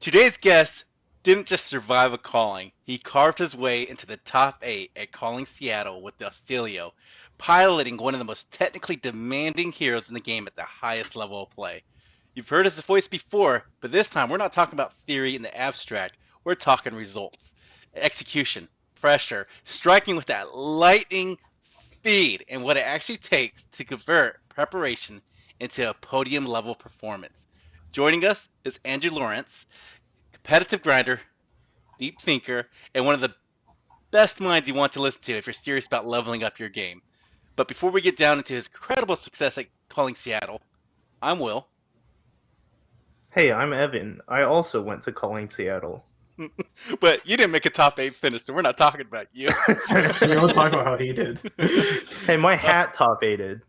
Today's guest didn't just survive a calling, he carved his way into the top 8 at Calling Seattle with the Oscilio, piloting one of the most technically demanding heroes in the game at the highest level of play. You've heard his voice before, but this time we're not talking about theory in the abstract, we're talking results. Execution, pressure, striking with that lightning speed, and what it actually takes to convert preparation into a podium level performance. Joining us is Andrew Lorenz, competitive grinder, deep thinker, and one of the best minds you want to listen to if you're serious about leveling up your game. But before we get down into his incredible success at Calling Seattle, I'm Will. Hey, I'm Evan. I also went to Calling Seattle. But you didn't make a top 8 finish, so we're not talking about you. We don't talk about how he did. Hey, my hat top 8'd.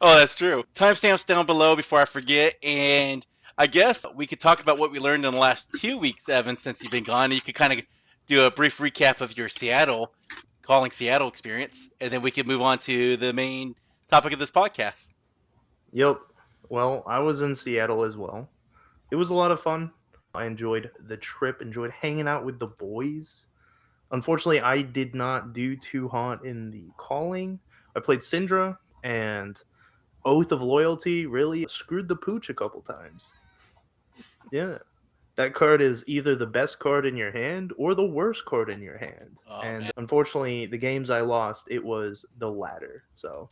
Oh, that's true. Timestamps down below before I forget, and I guess we could talk about what we learned in the last 2 weeks, Evan, since you've been gone. You could kind of do a brief recap of your Calling Seattle experience, and then we could move on to the main topic of this podcast. Yep. Well, I was in Seattle as well. It was a lot of fun. I enjoyed the trip, enjoyed hanging out with the boys. Unfortunately, I did not do too hot in the calling. I played Syndra, and Oath of Loyalty really screwed the pooch a couple times. Yeah. That card is either the best card in your hand or the worst card in your hand. Oh, and man. Unfortunately, the games I lost, it was the latter. So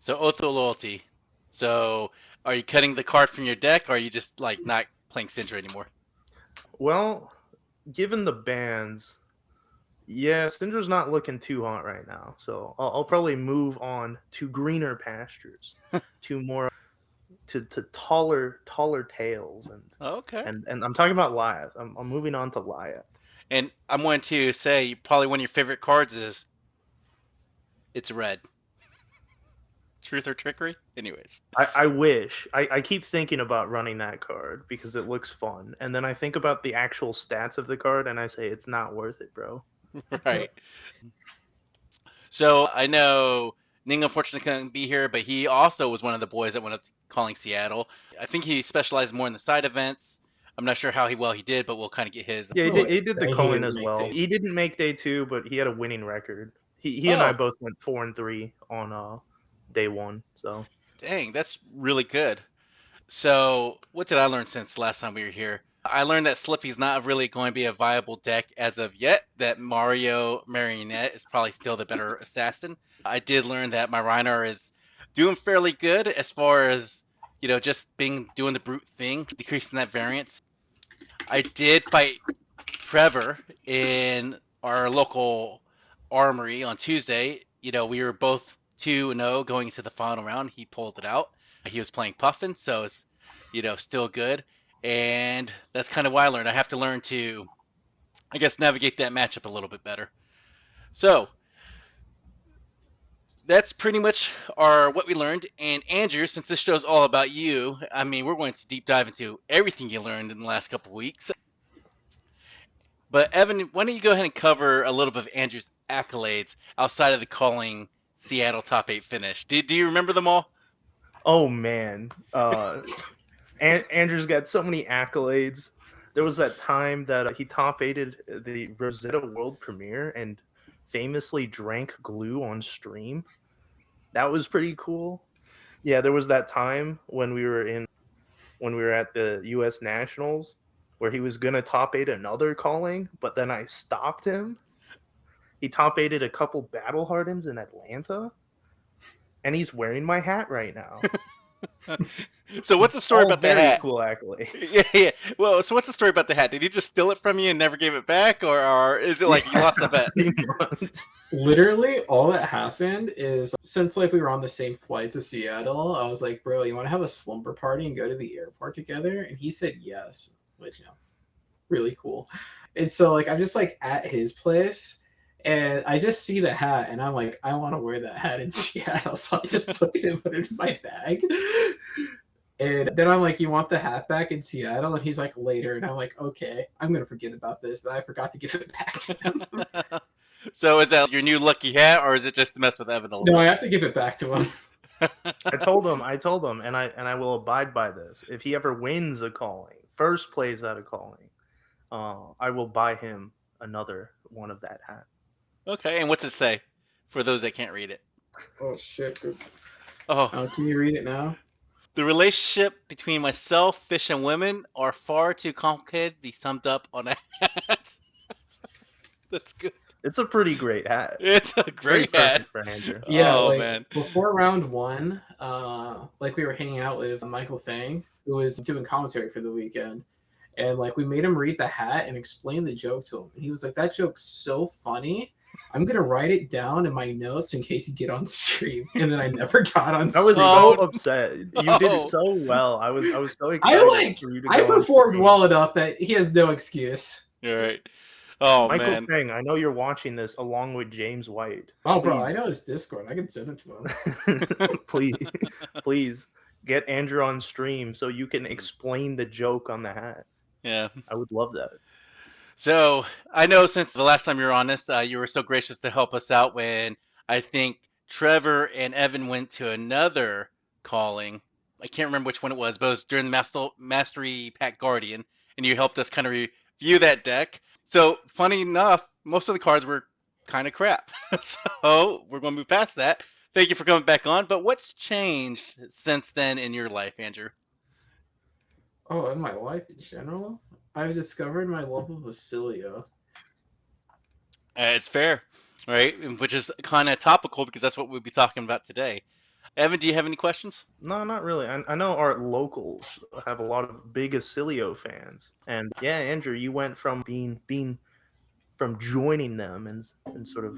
Oath of Loyalty. So are you cutting the card from your deck, or are you just like not playing Syndra anymore? Well, given the bans, yeah, Syndra's not looking too hot right now. So I'll probably move on to greener pastures, to more to taller tails, Okay. and I'm talking about Lyeth. I'm moving on to Lyeth. And I'm going to say probably one of your favorite cards is it's red. Truth or Trickery? Anyways. I wish. I keep thinking about running that card because it looks fun. And then I think about the actual stats of the card and I say, it's not worth it, bro. Right. So I know Ning unfortunately couldn't be here, but he also was one of the boys that went up to Calling Seattle. I think he specialized more in the side events. I'm not sure how well he did, but we'll kind of get his. Yeah, he did the calling as well. Day. He didn't make day 2, but he had a winning record. He and I both went 4-3 on day 1. So dang, that's really good. So what did I learn since last time we were here? I learned that Slippy's not really going to be a viable deck as of yet, that Mario Marionette is probably still the better assassin. I did learn that my Reinar is doing fairly good as far as, just doing the brute thing, decreasing that variance. I did fight Trevor in our local armory on Tuesday. We were both 2-0 going into the final round. He pulled it out. He was playing Puffin, so it's, still good. And that's kind of what I learned. I have to learn to, I guess, navigate that matchup a little bit better. So that's pretty much what we learned. And Andrew, since this show's all about you, we're going to deep dive into everything you learned in the last couple of weeks. But Evan, why don't you go ahead and cover a little bit of Andrew's accolades outside of the Calling Seattle top 8 finish. Do you remember them all? Oh man, Andrew's got so many accolades. There was that time that he top 8'd the Rosetta World Premiere and famously drank glue on stream. That was pretty cool. Yeah, there was that time when we were at the U.S. Nationals where he was gonna top 8 another calling, but then I stopped him. He top 8'd a couple Battle Hardens in Atlanta, and he's wearing my hat right now. So what's the story about the hat? Cool accolade. Yeah. Well, so what's the story about the hat? Did he just steal it from you and never gave it back, or is it like you lost the bet? Literally, all that happened is since we were on the same flight to Seattle, I was like, "Bro, you want to have a slumber party and go to the airport together?" And he said yes, which really cool. And so I'm just at his place. And I just see the hat, and I'm like, I want to wear that hat in Seattle. So I just took it and put it in my bag. And then I'm like, you want the hat back in Seattle? And he's like, later. And I'm like, okay, I'm going to forget about this. And I forgot to give it back to him. So is that your new lucky hat, or is it just to mess with Evan a little bit? No, I have to give it back to him. I told him, and I will abide by this. If he ever wins a calling first plays out of calling, I will buy him another one of that hat. Okay, and what's it say for those that can't read it? Oh shit! Oh, Can you read it now? the relationship between myself, fish, and women are far too complicated to be summed up on a hat. That's good. It's a pretty great hat. It's a Pretty great hat. perfect for Andrew. Yeah, Oh, like man. before round one, like we were hanging out with Michael Fang, who was doing commentary for the weekend, and like we made him read the hat and explain the joke to him. And he was like, "That joke's so funny. I'm gonna write it down in my notes in case you get on stream." And then I never got on I stream. was Oh, so upset. You no. did so well. I was so excited for you to go I on performed stream. well enough that he has no excuse. You're right. Oh, Michael man. Peng, I know you're watching this along with James White. Oh, bro, I know his Discord. I can send it to him. Please get Andrew on stream so you can explain the joke on the hat. Yeah. I would love that. So I know since the last time you were on this, you were so gracious to help us out when I think Trevor and Evan went to another calling. I can't remember which one it was, but it was during the Mastery Pack Guardian, and you helped us kind of review that deck. So funny enough, most of the cards were kind of crap. So we're going to move past that. Thank you for coming back on. But what's changed since then in your life, Andrew? Oh, in my life in general, I've discovered my love of Oscilio. It's fair, right? Which is kind of topical because that's what we'll be talking about today. Evan, do you have any questions? No, not really. I know our locals have a lot of big Oscilio fans, and yeah, Andrew, you went from being from joining them and sort of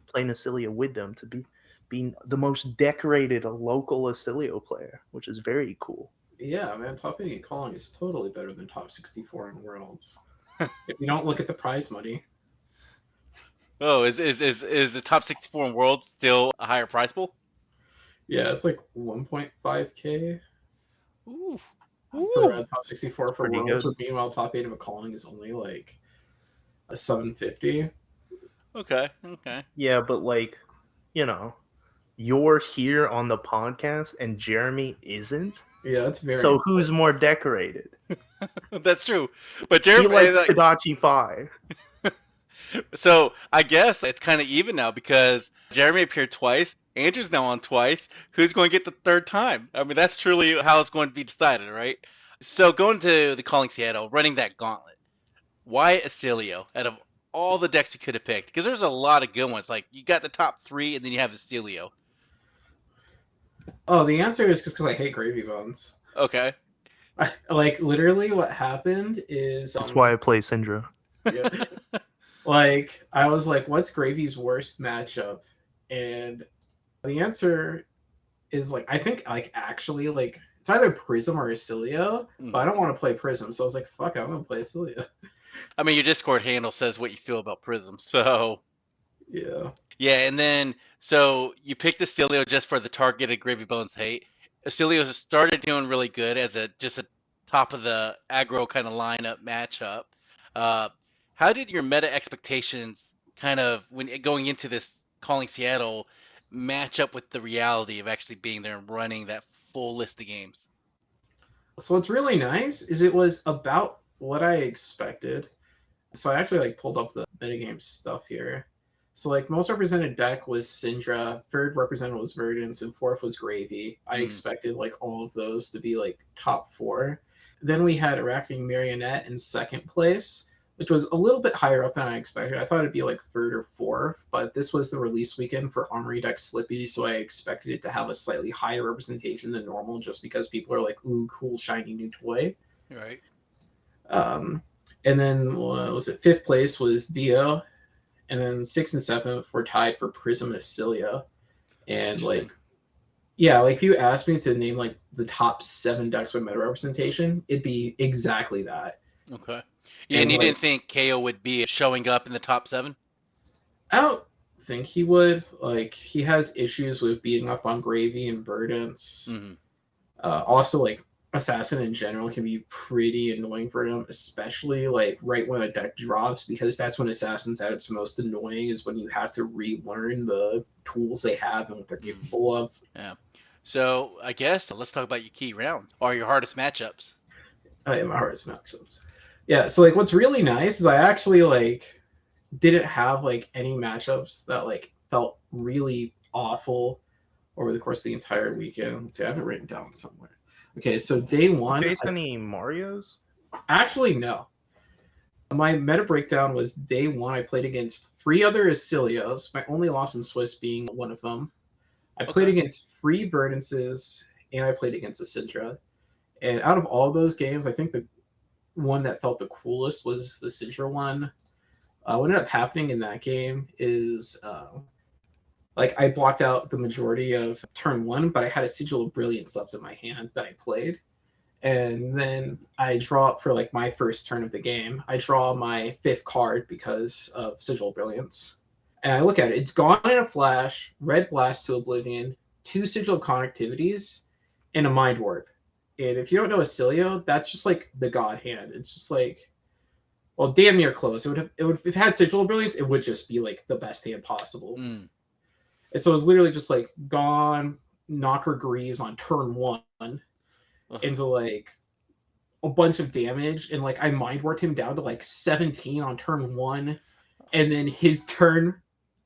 playing Oscilio with them to being the most decorated local Oscilio player, which is very cool. Yeah, man, top 80 calling is totally better than top 64 in Worlds. If you don't look at the prize money. Oh, is the top 64 in world still a higher prize pool? Yeah, it's like 1.5k Ooh. for top 64 for Pretty Worlds. good. But meanwhile, top 8 of a calling is only like a 750. Okay. Yeah, but like, you know, you're here on the podcast and Jeremy isn't. Yeah, that's very. So who's more decorated? That's true. But He Jeremy, likes Kodachi 5. so I guess it's kind of even now because Jeremy appeared twice. Andrew's now on twice. Who's going to get the third time? I mean, that's truly how it's going to be decided, right? So going to the Calling Seattle, running that gauntlet. Why Oscilio out of all the decks you could have picked? Because there's a lot of good ones. Like you got the top 3, and then you have Oscilio. Oh, the answer is just because I hate gravy bones. Okay. Like literally, what happened is That's why I play Syndra. Yeah. Like I was like, what's Gravy's worst matchup? And the answer is like I think like actually like it's either Prism or Oscilio, but I don't want to play Prism, so I was like, fuck it, I'm gonna play Oscilio. I mean, your Discord handle says what you feel about Prism, so Yeah. yeah. And then so you picked Oscilio just for the targeted Gravy Bones hate. Oscilio started doing really good as a top of the aggro kind of lineup matchup. How did your meta expectations kind of when going into this Calling Seattle match up with the reality of actually being there and running that full list of games? So what's really nice is it was about what I expected. So I actually like pulled up the metagame stuff here. So like most represented deck was Syndra, third represented was Verdance, and fourth was Gravy. I expected like all of those to be like top 4. Then we had Arachne Marionette in second place, which was a little bit higher up than I expected. I thought it'd be like third or fourth, but this was the release weekend for Armory Deck Slippy, so I expected it to have a slightly higher representation than normal just because people are like, ooh, cool, shiny new toy. Right. And then was it fifth place was Dio, and then 6th and 7th were tied for Prism and Oscilio. And like, yeah, like if you asked me to name like the top 7 decks with meta representation, it'd be exactly that. Okay. Yeah, and you didn't think KO would be showing up in the top 7? I don't think he would. Like, he has issues with beating up on Gravy and Verdance. Mm-hmm. Also, like, Assassin in general can be pretty annoying for him, especially, like, right when a deck drops, because that's when Assassin's at its most annoying, is when you have to relearn the tools they have and what they're capable of. Yeah. So, I guess, let's talk about your key rounds, or your hardest matchups. Oh yeah, my hardest matchups. Yeah, so like what's really nice is I actually like didn't have like any matchups that like felt really awful over the course of the entire weekend. Let's see, I have it written down somewhere. Okay, so day one. Face any Marios? Actually, no. My meta breakdown was day one. I played against 3 other Oscilios, my only loss in Swiss being one of them. I played against 3 Verdances, and I played against a Syndra. And out of all those games, I think the one that felt the coolest was the Syndra one. What ended up happening in that game is like I blocked out the majority of turn one, but I had a Sigil of Brilliance left in my hands that I played. And then I draw for like my first turn of the game. I draw my 5th card because of Sigil Brilliance. And I look at it. It's gone in a flash, red blast to Oblivion, 2 Sigil connectivities, and a Mind Warp. And if you don't know Oscilio, that's just like the god hand. It's just like, well, damn near close. It would if it had Sigil Brilliance, it would just be like the best hand possible. And so it was literally just like gone, Knocker Greaves on turn 1 into like a bunch of damage, and like I mind warped him down to like 17 on turn 1, and then his turn,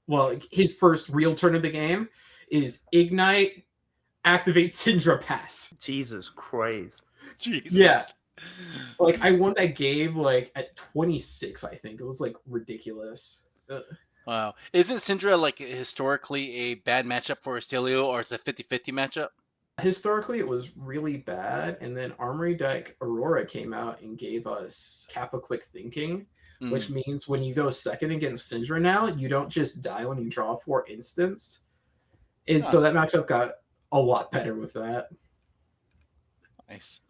well, like, his first real turn of the game is Ignite, activate Syndra Pass. Jesus Christ. Jesus. Yeah. Like I won that game like at 26, I think. It was like ridiculous. Wow. Isn't Syndra like historically a bad matchup for Oscilio, or it's a 50-50 matchup? Historically, it was really bad, and then Armory Deck Aurora came out and gave us Kappa Quick Thinking, which means when you go second against Syndra now, you don't just die when you draw 4 instants. And so that matchup got a lot better with that. Nice.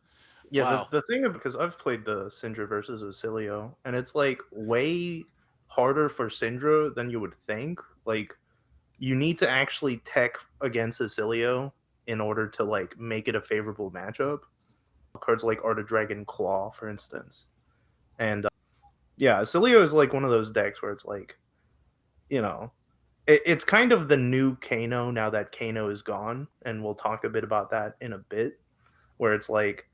Yeah, Wow. the thing of, because I've played the Syndra versus Oscilio, and it's like way harder for Syndra than you would think. Like, you need to actually tech against Oscilio in order to like make it a favorable matchup. Cards like Art of Dragon Claw, for instance. And yeah, Oscilio is like one of those decks where it's like, you know, it's kind of the new Kano now that Kano is gone, and we'll talk a bit about that in a bit, where it's like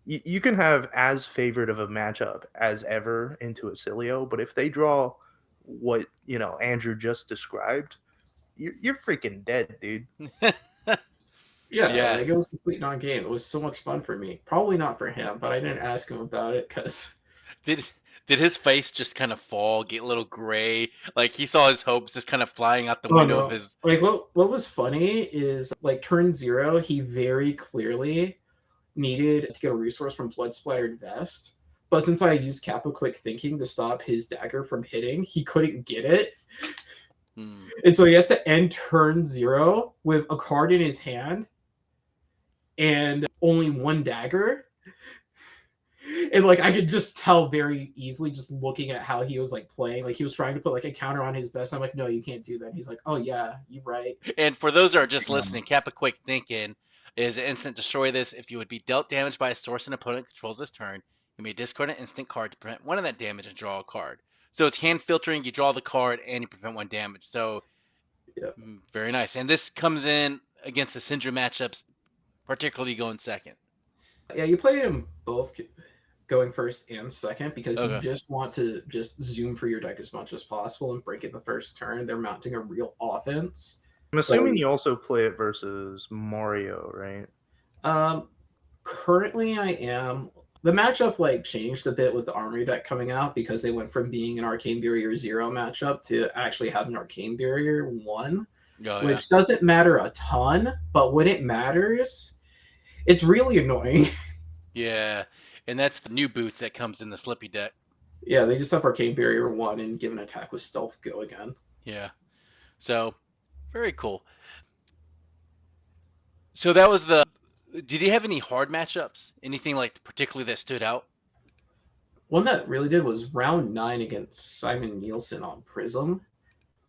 you can have as favored of a matchup as ever into Oscilio, but if they draw what, you know, Andrew just described, you're freaking dead, dude. Yeah, like it was a complete non-game. It was so much fun for me. Probably not for him, but I didn't ask him about it because Did his face just kind of fall, get a little gray? Like he saw his hopes just kind of flying out the window of his. Like what was funny is like turn 0, he very clearly needed to get a resource from Blood Splattered Vest. But since I used Kappa Quick Thinking to stop his dagger from hitting, he couldn't get it. And so he has to end turn 0 with a card in his hand and only 1 dagger. And like I could just tell very easily just looking at how he was like playing. Like he was trying to put like a counter on his best. I'm like, no, you can't do that. He's like, oh yeah, you're right. And for those who are just listening, Kappa Quick Thinking is an instant destroy this. If you would be dealt damage by a source an opponent controls this turn, you may discard an instant card to prevent 1 of that damage and draw a card. So it's hand filtering, you draw the card, and you prevent 1 damage. So very nice. And this comes in against the Syndra matchups, particularly going second. Yeah, you play them both going first and second because you just want to just zoom for your deck as much as possible and break it the first turn. They're mounting a real offense. I'm assuming you also play it versus Mario, right? Currently I am. The matchup like changed a bit with the Armory deck coming out because they went from being an Arcane Barrier 0 matchup to actually having Arcane Barrier 1, which doesn't matter a ton, but when it matters, it's really annoying. Yeah, and that's the new boots that comes in the Slippy deck. Yeah, they just have Arcane Barrier 1 and give an attack with Stealth go again. Yeah, so very cool. So that was the. Did you have any hard matchups? Anything like particularly that stood out? One that really did was round 9 against Simon Nielsen on Prism.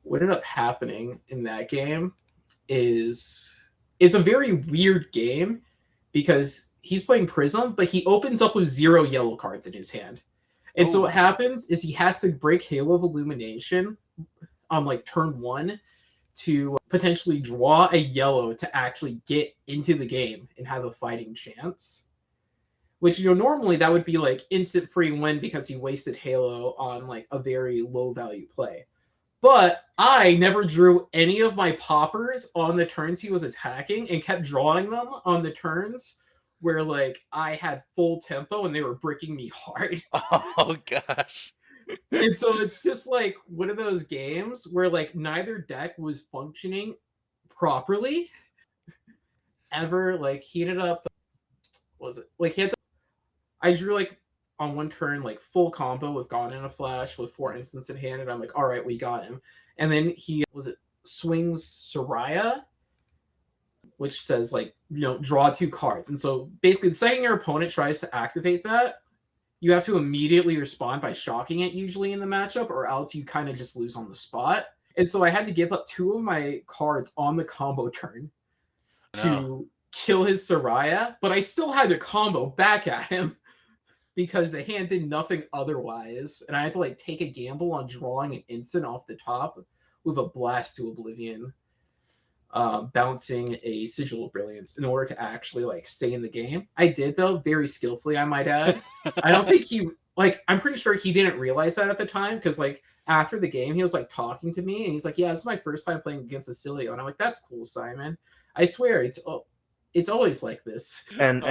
What ended up happening in that game is it's a very weird game because he's playing Prism, but he opens up with 0 yellow cards in his hand. And so what happens is he has to break Halo of Illumination on like turn 1 to potentially draw a yellow to actually get into the game and have a fighting chance, which, you know, normally that would be like instant free win because he wasted Halo on like a very low value play. But I never drew any of my poppers on the turns he was attacking and kept drawing them on the turns where like I had full tempo and they were bricking me hard. Oh gosh. And so it's just like one of those games where like neither deck was functioning properly ever. Like he ended up, what was it? Like he had to, I drew like on one turn like full combo with Gone in a Flash with 4 instants in hand, and I'm like, all right, we got him. And then he swings Soraya, which says like, you know, draw 2 cards. And so basically the second your opponent tries to activate that, you have to immediately respond by shocking it usually in the matchup, or else you kind of just lose on the spot. And so I had to give up 2 of my cards on the combo turn to kill his Soraya, but I still had to combo back at him because the hand did nothing otherwise. And I had to like take a gamble on drawing an instant off the top with a Blast to Oblivion, bouncing a Sigil of Brilliance in order to actually like stay in the game. I did, though, very skillfully, I might add. I don't think he, like, I'm pretty sure he didn't realize that at the time, because like after the game, he was like talking to me and he's like, yeah, this is my first time playing against Oscilio. And I'm like, that's cool, Simon. I swear it's always like this. And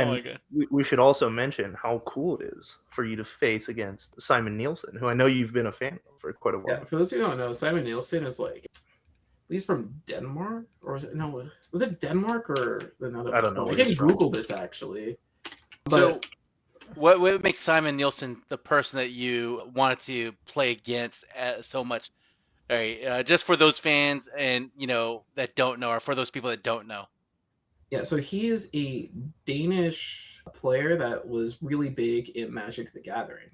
we should also mention how cool it is for you to face against Simon Nielsen, who I know you've been a fan of for quite a while. Yeah, for those who don't know, Simon Nielsen is like, he's from Denmark, or was it Denmark or another? I don't know. I can Google this actually. So, what makes Simon Nielsen the person that you wanted to play against so much? All right, just for those fans and that don't know, or for those people that don't know. Yeah, so he is a Danish player that was really big in Magic the Gathering.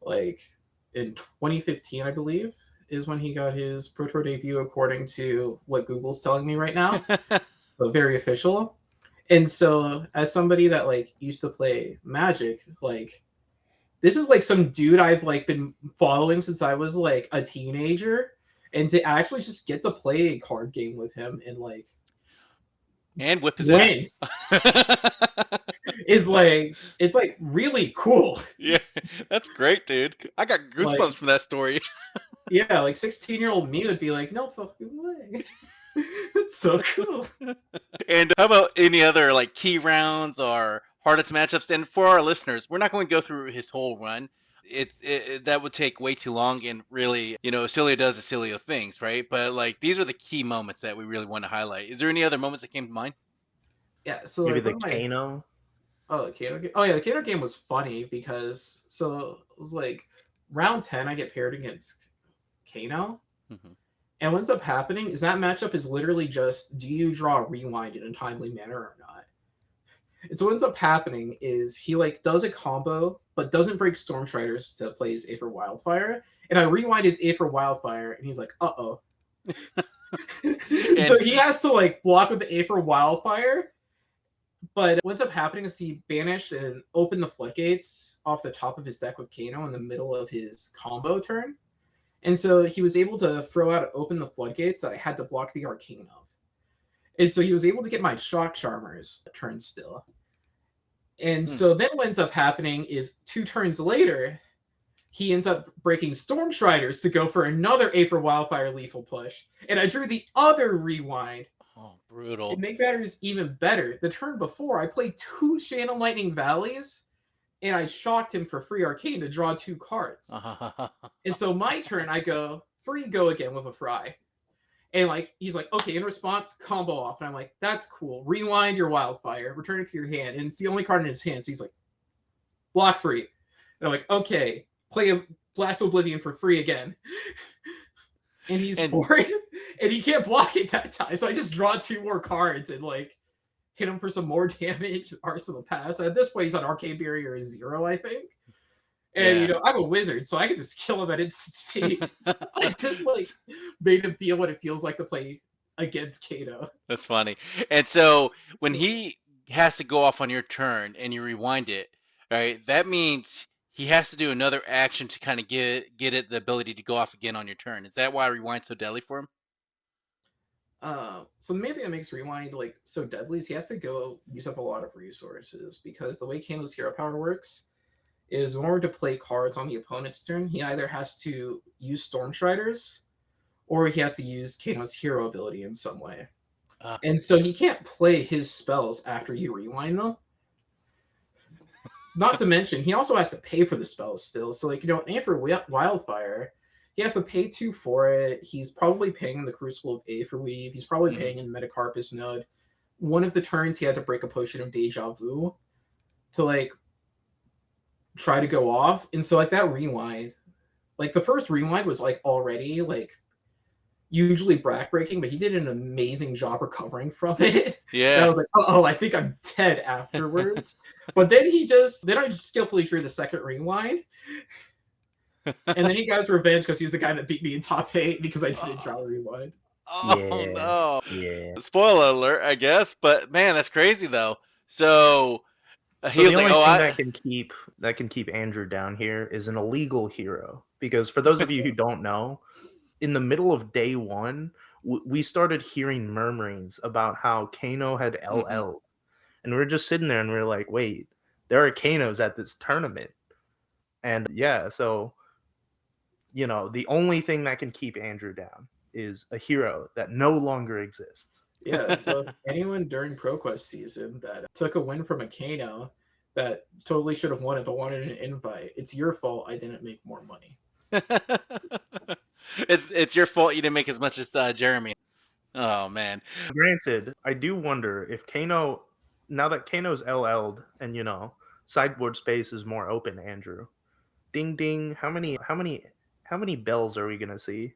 Like in 2015, I believe, is when he got his Pro Tour debut, according to what Google's telling me right now. So very official. And so as somebody that like used to play Magic, like this is like some dude I've like been following since I was like a teenager, and to actually just get to play a card game with him and like whip his ass is like, it's like really cool. Yeah, that's great, dude. I got goosebumps from that story. Yeah, like 16-year-old me would be like, no fucking way. It's so cool. And how about any other like key rounds or hardest matchups? And for our listeners, we're not going to go through his whole run. That would take way too long, and really, Oscilio does Oscilio things, right? But like these are the key moments that we really want to highlight. Is there any other moments that came to mind? Yeah, so maybe like, the Kano. Oh, the Kano game. Oh yeah, the Kano game was funny because it was like round 10, I get paired against Kano. Mm-hmm. And what ends up happening is that matchup is literally just, do you draw a rewind in a timely manner or not? And so what ends up happening is he like does a combo, but doesn't break Stormstriders to play his Aether Wildfire. And I rewind his Aether Wildfire, and he's like, uh-oh. So he has to like block with the Aether Wildfire. But what ends up happening is he banished and opened the floodgates off the top of his deck with Kano in the middle of his combo turn. And so he was able to throw out Open the Floodgates that I had to block the Arcane of. And so he was able to get my Shock Charmers turn still. And so then what ends up happening is 2 turns later, he ends up breaking Stormstriders to go for another Aether Wildfire lethal push. And I drew the other rewind. Oh, brutal. To make matters even better, the turn before, I played 2 Shannon Lightning Valleys, and I shocked him for free Arcane to draw 2 cards. And so my turn, I go, 3 go again with a Fry. And like he's like, okay, in response, combo off. And I'm like, that's cool. Rewind your Wildfire, return it to your hand. And it's the only card in his hand. So he's like, block free. And I'm like, okay, play a Blast Oblivion for free again. And he's bored. And he can't block it that time. So I just draw 2 more cards and like hit him for some more damage. Arsenal Pass. At this point, he's on Arcane Barrier 0, I think. And I'm a wizard, so I can just kill him at instant speed. So I just like made him feel what it feels like to play against Kato. That's funny. And so when he has to go off on your turn and you rewind it, right? That means he has to do another action to kind of get it the ability to go off again on your turn. Is that why rewind's so deadly for him? So the main thing that makes Rewind like so deadly is he has to go use up a lot of resources, because the way Kano's hero power works is in order to play cards on the opponent's turn, he either has to use Stormstriders or he has to use Kano's hero ability in some way. And so he can't play his spells after you rewind them. Not to mention, he also has to pay for the spells still. So, like, Aim for Wildfire, he has to pay 2 for it. He's probably paying in the Crucible of Aetherweave. He's probably paying in Metacarpus Node. One of the turns, he had to break a Potion of Deja Vu to, like, try to go off. And so, like, that rewind, like, the first rewind was, like, already, like, usually backbreaking, but he did an amazing job recovering from it. Yeah. And I was like, oh, I think I'm dead afterwards. But then I skillfully drew the second rewind. And then he got his revenge because he's the guy that beat me in top 8 because I didn't draw a rewind. Oh, no. Yeah. Spoiler alert, I guess. But, man, that's crazy, though. So he was the like, only thing that can keep Andrew down here is an illegal hero. Because for those of you who don't know, in the middle of day 1, we started hearing murmurings about how Kano had LL. And we were just sitting there and we were like, wait, there are Kanos at this tournament. And yeah, so, the only thing that can keep Andrew down is a hero that no longer exists. Yeah, so if anyone during ProQuest season that took a win from a Kano that totally should have won it but wanted an invite, it's your fault I didn't make more money. It's your fault you didn't make as much as Jeremy. Oh, man. Granted, I do wonder if Kano, now that Kano's LL'd and, sideboard space is more open, Andrew. Ding ding, how many bells are we gonna see?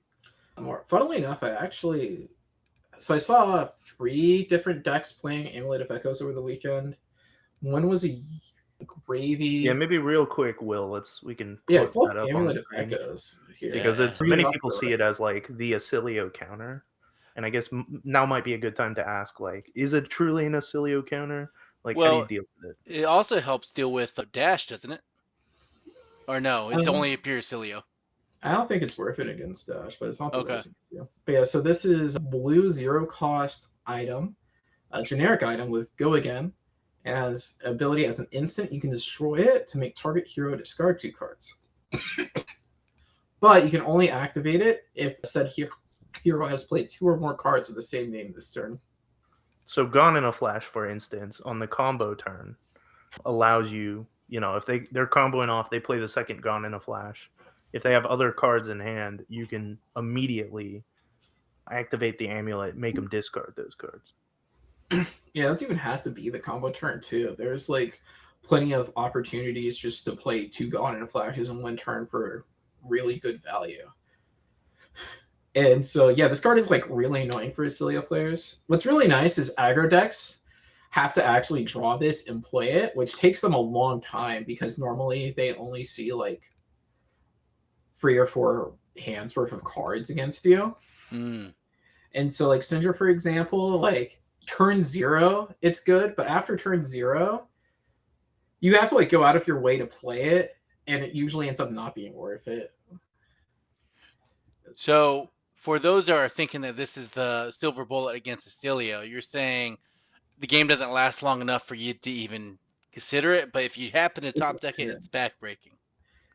Funnily enough, I saw 3 different decks playing Amulet of Echoes over the weekend. One was a Gravy. Yeah, maybe real quick, Will. We can pull that up Amulet of Echoes here. Because it's many people see it as like the Oscilio counter, and I guess now might be a good time to ask, like, is it truly an Oscilio counter? Like, how do you deal with it? It also helps deal with Dash, doesn't it? Or no, it's only a pure Oscilio. I don't think it's worth it against Dash, but it's not the worst thing to do. But yeah, so this is a blue 0-cost item, a generic item with Go Again. It has ability as an instant. You can destroy it to make target hero discard 2 cards. But you can only activate it if said hero has played 2 or more cards of the same name this turn. So Gone in a Flash, for instance, on the combo turn, allows you, if they're comboing off, they play the second Gone in a Flash. If they have other cards in hand, you can immediately activate the amulet, make them discard those cards. Yeah, it doesn't even have to be the combo turn too. There's like plenty of opportunities just to play 2 Gone in a Flashes in 1 turn for really good value. And so yeah, this card is like really annoying for Oscilio players. What's really nice is aggro decks have to actually draw this and play it, which takes them a long time because normally they only see like 3 or 4 hands worth of cards against you. And so like Syndra, for example, like turn 0, it's good, but after turn 0, you have to like go out of your way to play it, and it usually ends up not being worth it. So for those that are thinking that this is the silver bullet against Oscilio, you're saying the game doesn't last long enough for you to even consider it, but if you happen to top deck it, it's backbreaking.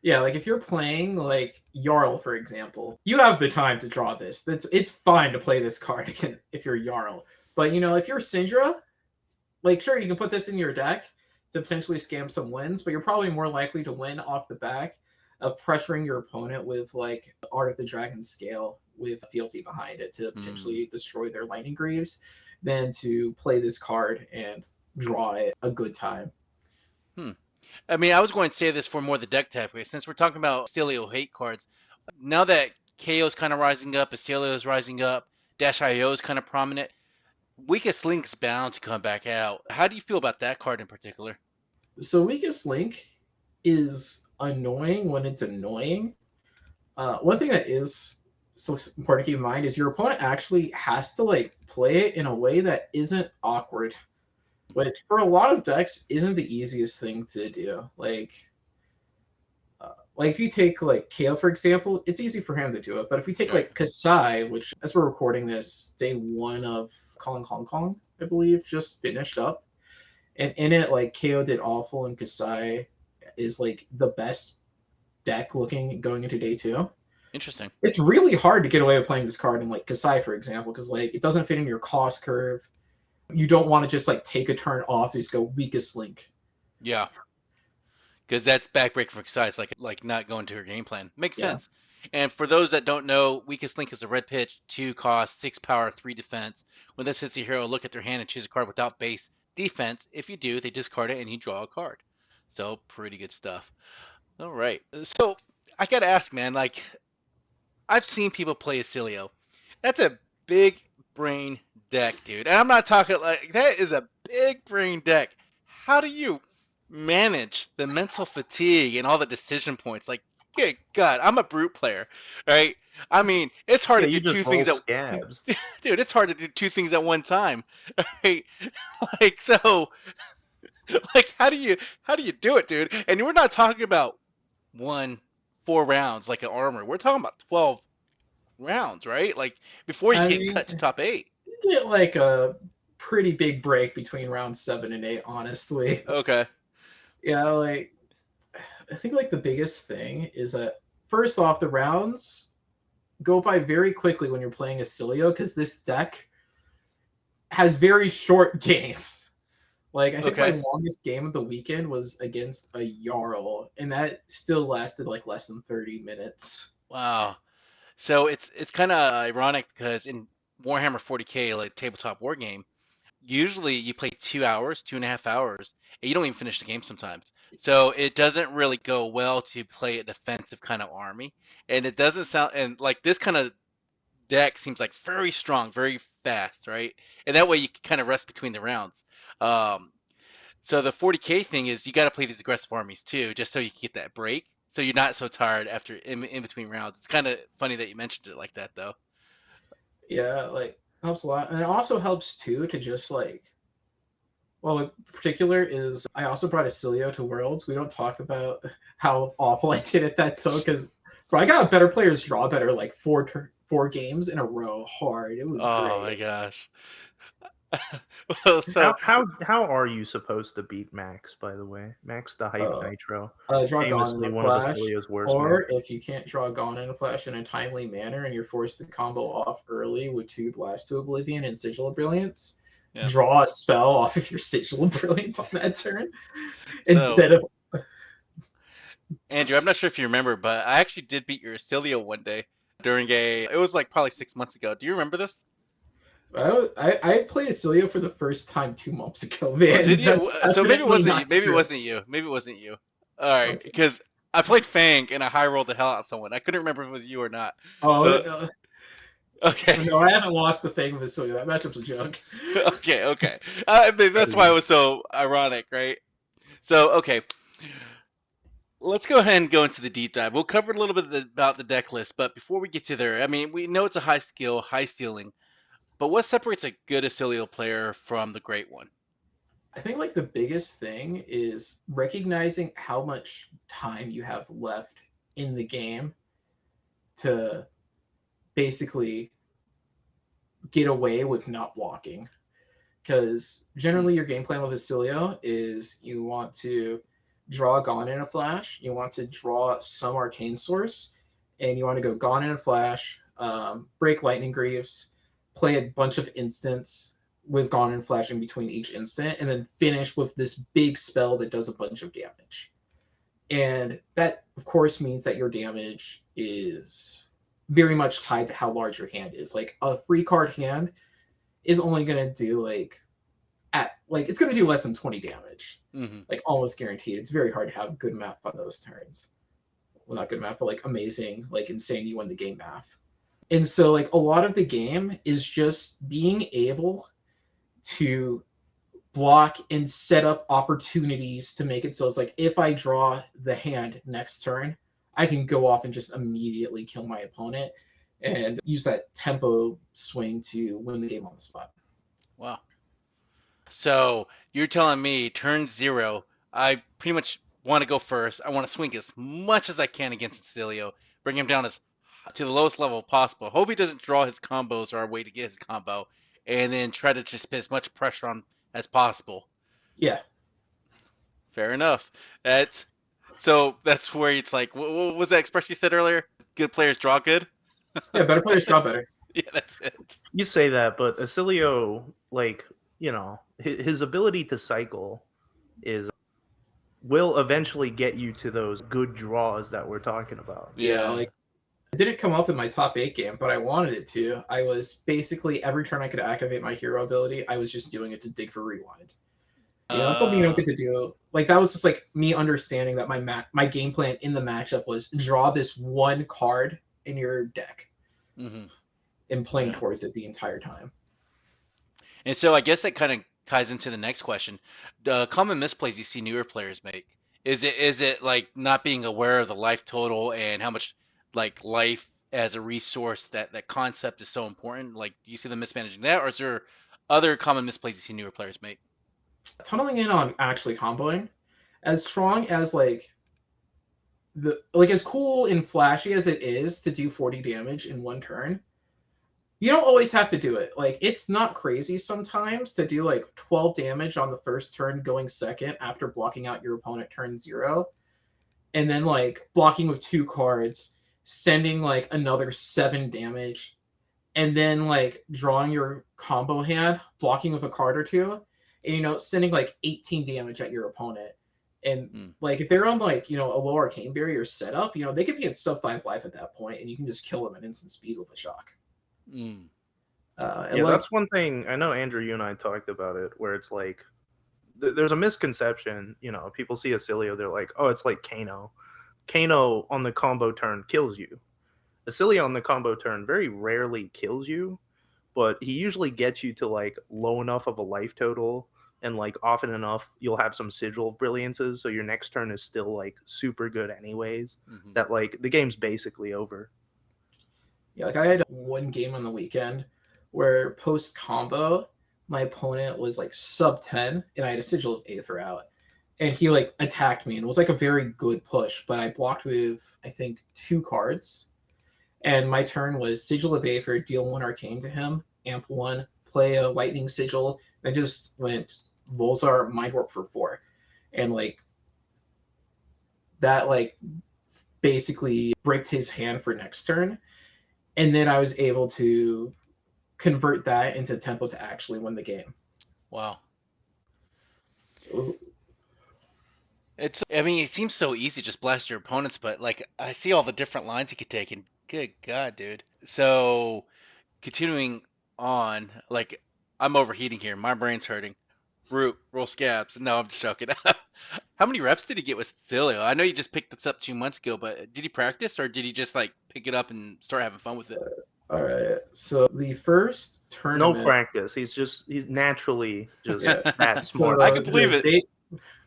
Yeah, like if you're playing like Jarl, for example, you have the time to draw this. It's fine to play this card if you're Jarl. But, if you're Syndra, like, sure, you can put this in your deck to potentially scam some wins, but you're probably more likely to win off the back of pressuring your opponent with, like, Art of the Dragon Scale with fealty behind it to potentially destroy their Lightning Greaves than to play this card and draw it a good time. I mean, I was going to say this for more the deck type, since we're talking about Oscilio hate cards. Now that KO's kind of rising up, Oscilio's rising up, Dash.io is kind of prominent, Weakest Link's bound to come back out. How do you feel about that card in particular? So Weakest Link is annoying when it's annoying. One thing that is so important to keep in mind is your opponent actually has to like play it in a way that isn't awkward, which for a lot of decks isn't the easiest thing to do. Like Like if you take like KO for example, it's easy for him to do it. But if we take Right. like Kasai, which as we're recording this, day 1 of Calling Hong Kong, I believe, just finished up. And in it, like KO did awful and Kasai is like the best deck looking going into day 2. Interesting. It's really hard to get away with playing this card in like Kasai, for example, because like it doesn't fit in your cost curve. You don't want to just like take a turn off, so you just go weakest link. Yeah. Because that's backbreaker for Kasai. It's like not going to her game plan. Makes Yeah. sense. And for those that don't know, weakest link is a red pitch, 2 cost, 6 power, 3 defense. When this hits the hero, look at their hand and choose a card without base defense. If you do, they discard it and you draw a card. So pretty good stuff. All right. So I gotta ask, man. Like I've seen people play Oscilio. That's a big brain deck, dude. And I'm not talking like that is a big brain deck. How do you manage the mental fatigue and all the decision points? Like, good God, I'm a brute player, right? I mean, it's hard Yeah, to you do two just roll things at scabs. dude. It's hard to do 2 things at one time, right? Like so, like how do you do it, dude? And we're not talking about 4 rounds like an armor. We're talking about 12 rounds, right? Like before you I get mean, cut to top 8. you get like a pretty big break between round 7 and 8, honestly. Okay. Yeah, like I think like the biggest thing is that first off, the rounds go by very quickly when you're playing Oscilio because this deck has very short games. Like I think my Okay. longest game of the weekend was against a Jarl, and that still lasted like less than 30 minutes. Wow. So it's kind of ironic because in Warhammer 40K, like tabletop war game, usually you play 2 hours, 2.5 hours, and you don't even finish the game sometimes. So it doesn't really go well to play a defensive kind of army, and it doesn't sound and like this kind of deck seems like very strong, very fast, right? And that way you can kind of rest between the rounds. Um, So the 40K thing is you got to play these aggressive armies too, just so you can get that break. So you're not so tired after in between rounds. It's kind of funny that you mentioned it like that, though. Yeah, like helps a lot, and it also helps too to just like well, in particular is I also brought Oscilio to Worlds. We don't talk about how awful I did at that though, because bro, I got better players draw better like 4 games in a row hard. It was Oh great. my gosh. Well, so How are you supposed to beat Max? By the way, Max the Hype Uh, Nitro, Draw Gone in famously a one of Flash, Oscilio's worst or matches. if you can't draw Gone in a Flash in a timely manner and you're forced to combo off early with 2 Blast to Oblivion and Sigil of Brilliance, yeah. draw a spell off of your Sigil of Brilliance on that turn So instead of. Andrew, I'm not sure if you remember, but I actually did beat your Oscilio one day during a. It was like probably 6 months ago. Do you remember this? I played Oscilio for the first time 2 months ago, Oh, man. did That's you? So maybe it definitely wasn't you. not Maybe it true. wasn't you. Maybe it wasn't you. All right, Okay. because I played Fang and I high rolled the hell out of someone. I couldn't remember if it was you or not. Oh, So okay. no, I haven't lost the thing with Oscilio. That matchup's a joke. Okay, okay. I mean, that's why it was so ironic, right? So, okay. Let's go ahead and go into the deep dive. We'll cover a little bit about the deck list, but before we get to there, I mean, we know it's a high skill, high ceiling, but what separates a good Acilio player from the great one? I think like the biggest thing is recognizing how much time you have left in the game to basically get away with not blocking. Because generally your game plan with Acilio is you want to draw Gone in a Flash, you want to draw some Arcane Source, and you want to go Gone in a Flash, break Lightning Greaves, play a bunch of instants with Gone in a Flash in between each instant, and then finish with this big spell that does a bunch of damage. And that, of course, means that your damage is very much tied to how large your hand is. Like a free card hand is only going to do it's going to do less than 20 damage, like almost guaranteed. It's very hard to have good math on those turns. Well, not good math, but like amazing, like insane you win the game math. And so like a lot of the game is just being able to block and set up opportunities to make it so it's like if I draw the hand next turn, I can go off and just immediately kill my opponent and use that tempo swing to win the game on the spot. Wow. So you're telling me turn 0, I pretty much want to go first. I want to swing as much as I can against Oscilio, bring him down to the lowest level possible. Hope he doesn't draw his combos or a way to get his combo, and then try to just put as much pressure on as possible. Yeah. Fair enough. That's where it's like, what was that expression you said earlier? Good players draw good. Yeah, better players draw better. Yeah, that's it. You say that, but Oscilio, like, his ability to cycle will eventually get you to those good draws that we're talking about. Yeah, like, it didn't come up in my top 8 game, but I wanted it to. I was basically, every turn I could activate my hero ability, I was just doing it to dig for rewind. That's something you don't get to do. Like, that was just like me understanding that my game plan in the matchup was draw this one card in your deck, and playing towards it the entire time. And so I guess that kind of ties into the next question. The common misplays you see newer players make. Is it like not being aware of the life total and how much like life as a resource, that concept is so important? Like, do you see them mismanaging that, or is there other common misplays you see newer players make? Tunneling in on actually comboing, as strong as as cool and flashy as it is to do 40 damage in one turn, you don't always have to do it. Like, it's not crazy sometimes to do like 12 damage on the first turn going second after blocking out your opponent turn 0, and then like blocking with 2 cards, sending like another 7 damage, and then like drawing your combo hand, blocking with a card or 2, and sending like 18 damage at your opponent. And like, if they're on like a low arcane barrier setup, they could be at sub 5 life at that point, and you can just kill them at instant speed with a shock. That's one thing. I know, Andrew, you and I talked about it, where it's like there's a misconception. People see Oscilio, they're like, oh, it's like Kano. Kano on the combo turn kills you. Oscilio on the combo turn very rarely kills you, but he usually gets you to like low enough of a life total, and like often enough you'll have some sigil of brilliances, so your next turn is still like super good anyways, that like the game's basically over. Yeah, like I had one game on the weekend where post combo my opponent was like sub 10 and I had a sigil of Aether out, and he like attacked me, and it was like a very good push, but I blocked with I think 2 cards, and my turn was sigil of Aether, deal 1 arcane to him, amp 1, play a lightning sigil, and I just went Volzar mind warp for 4, and like that like basically bricked his hand for next turn. And then I was able to convert that into tempo to actually win the game. Wow. It seems so easy, just blast your opponents, but like I see all the different lines you could take, and good God, dude. So continuing on, like I'm overheating here. My brain's hurting. Roll scabs. No, I'm just joking. How many reps did he get with Oscilio? I know you just picked this up 2 months ago, but did he practice, or did he just like pick it up and start having fun with it? All right. So the first tournament, no practice. He's naturally just that smart. I can believe it. Date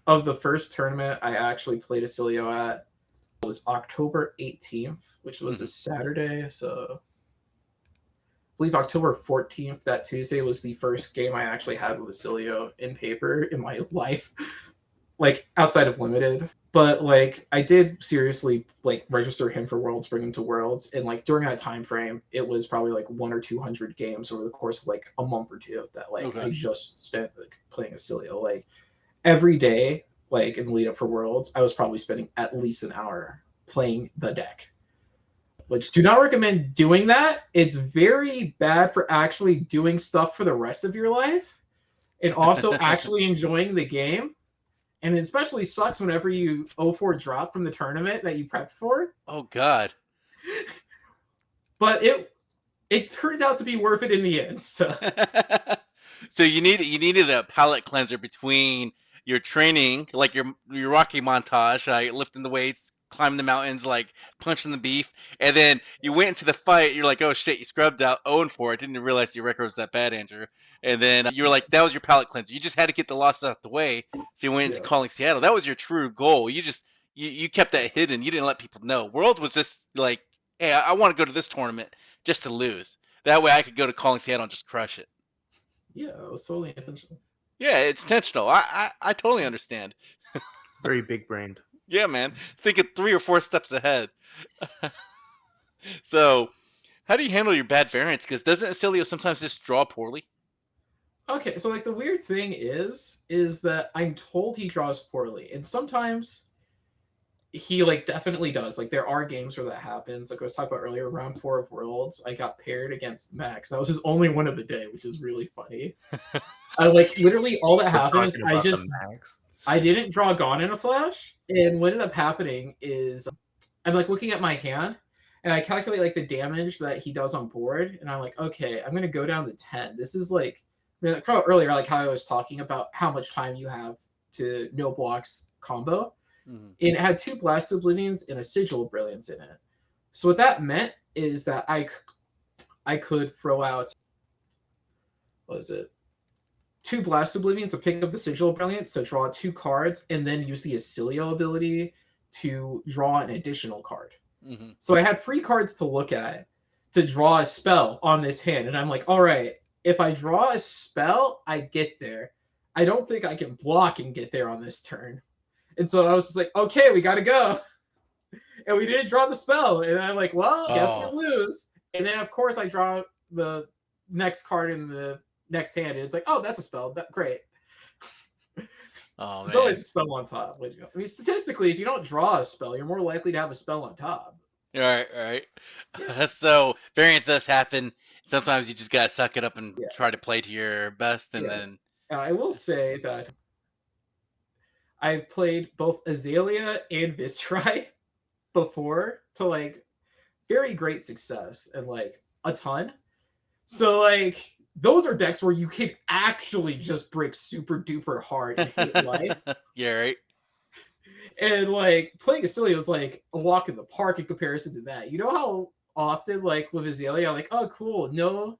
of the first tournament I actually played Oscilio at was October 18th, which was a Saturday. So I believe October 14th, that Tuesday, was the first game I actually had with Oscilio in paper in my life, like outside of Limited. But like I did seriously like register him for Worlds, bring him to Worlds, and like during that time frame, it was probably like 100 or 200 games over the course of like a month or two that like I just spent like playing Oscilio. Like every day, like in the lead up for Worlds, I was probably spending at least an hour playing the deck. Which, do not recommend doing that. It's very bad for actually doing stuff for the rest of your life and also actually enjoying the game. And it especially sucks whenever you 0-4 drop from the tournament that you prepped for. Oh God! But it turned out to be worth it in the end. So, so you needed a palate cleanser between your training, like your Rocky montage, lifting the weights, climbing the mountains, like punching the beef, and then you went into the fight. You're like, oh shit, you scrubbed out 0-4. I didn't realize your record was that bad, Andrew. And then you were like, that was your palate cleanser. You just had to get the losses out the way. So you went into calling Seattle. That was your true goal. You kept that hidden. You didn't let people know. World was just like, hey, I want to go to this tournament just to lose. That way I could go to calling Seattle and just crush it. Yeah, it was totally intentional. Yeah, it's intentional. I totally understand. Very big brained. Yeah, man. Thinking 3 or 4 steps ahead. So, how do you handle your bad variants? Because doesn't Oscilio sometimes just draw poorly? Okay, so like the weird thing is that I'm told he draws poorly, and sometimes he like definitely does. Like there are games where that happens. Like I was talking about earlier, round 4 of Worlds, I got paired against Max. That was his only win of the day, which is really funny. I like literally all that We're happened is talking about the max. I didn't draw Gone in a flash, and what ended up happening is I'm like looking at my hand, and I calculate like the damage that he does on board, and I'm like, okay, I'm gonna go down to 10. This is like earlier, like how I was talking about how much time you have to no blocks combo. Mm-hmm. And it had 2 Blast Oblivions and a Sigil of Brilliance in it. So what that meant is that I could throw out, what is it? 2 Blast Oblivions to pick up the Sigil of Brilliance to draw 2 cards, and then use the Oscilio ability to draw an additional card. Mm-hmm. So I had 3 cards to look at to draw a spell on this hand, and I'm like, all right, if I draw a spell, I get there. I don't think I can block and get there on this turn. And so I was just like, okay, we got to go. And we didn't draw the spell. And I'm like, well, guess we lose. And then, of course, I draw the next card in the next hand. And it's like, oh, that's a spell. Great. Oh, it's man. always a spell on top. I mean, statistically, if you don't draw a spell, you're more likely to have a spell on top. All right. Yeah. So variance does happen. Sometimes you just gotta suck it up and try to play to your best, and then. I will say that I've played both Azalea and Viscerai before to like very great success and like a ton. So like those are decks where you can actually just break super duper hard and hit life. Yeah, right. And like playing Oscilio is like a walk in the park in comparison to that. You know how often like with Azalea, I'm like, oh cool, no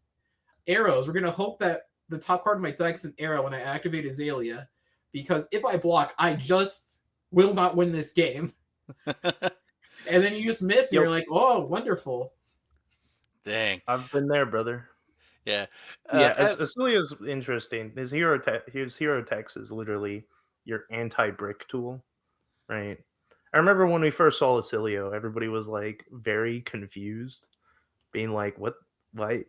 arrows. We're gonna hope that the top card of my deck is an arrow when I activate Azalea, because if I block, I just will not win this game. And then you just miss, and you're like, oh, wonderful. Dang. I've been there, brother. Yeah. Oscilio's interesting. His hero text is literally your anti-brick tool, right? I remember when we first saw Oscilio, everybody was like very confused, being like, "What? Why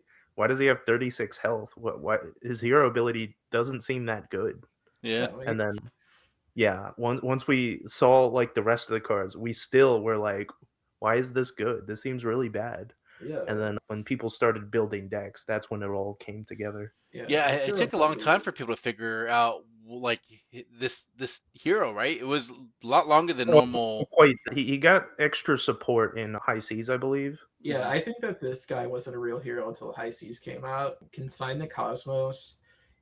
does he have 36 health? Why his hero ability doesn't seem that good?" Yeah. And then, yeah, once we saw like the rest of the cards, we still were like, "Why is this good? This seems really bad." Yeah. And then when people started building decks, that's when it all came together. Yeah, it took a long time for people to figure out like this hero, right? It was a lot longer than normal. Quite. He got extra support in High Seas, I believe. Yeah, I think that this guy wasn't a real hero until High Seas came out. Consign the Cosmos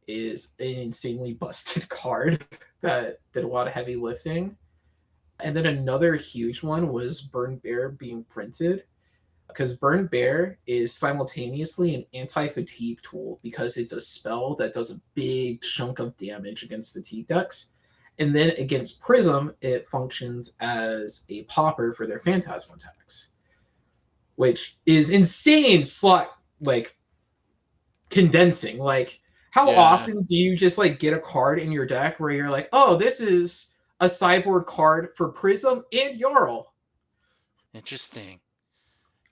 is an insanely busted card that did a lot of heavy lifting. And then another huge one was Burn Bear being printed, because Burn Bear is simultaneously an anti-fatigue tool because it's a spell that does a big chunk of damage against fatigue decks. And then against Prism, it functions as a popper for their Phantasm attacks, which is insane slot like condensing. Like, how often do you just like get a card in your deck where you're like, oh, this is a sideboard card for Prism and Jarl? Interesting.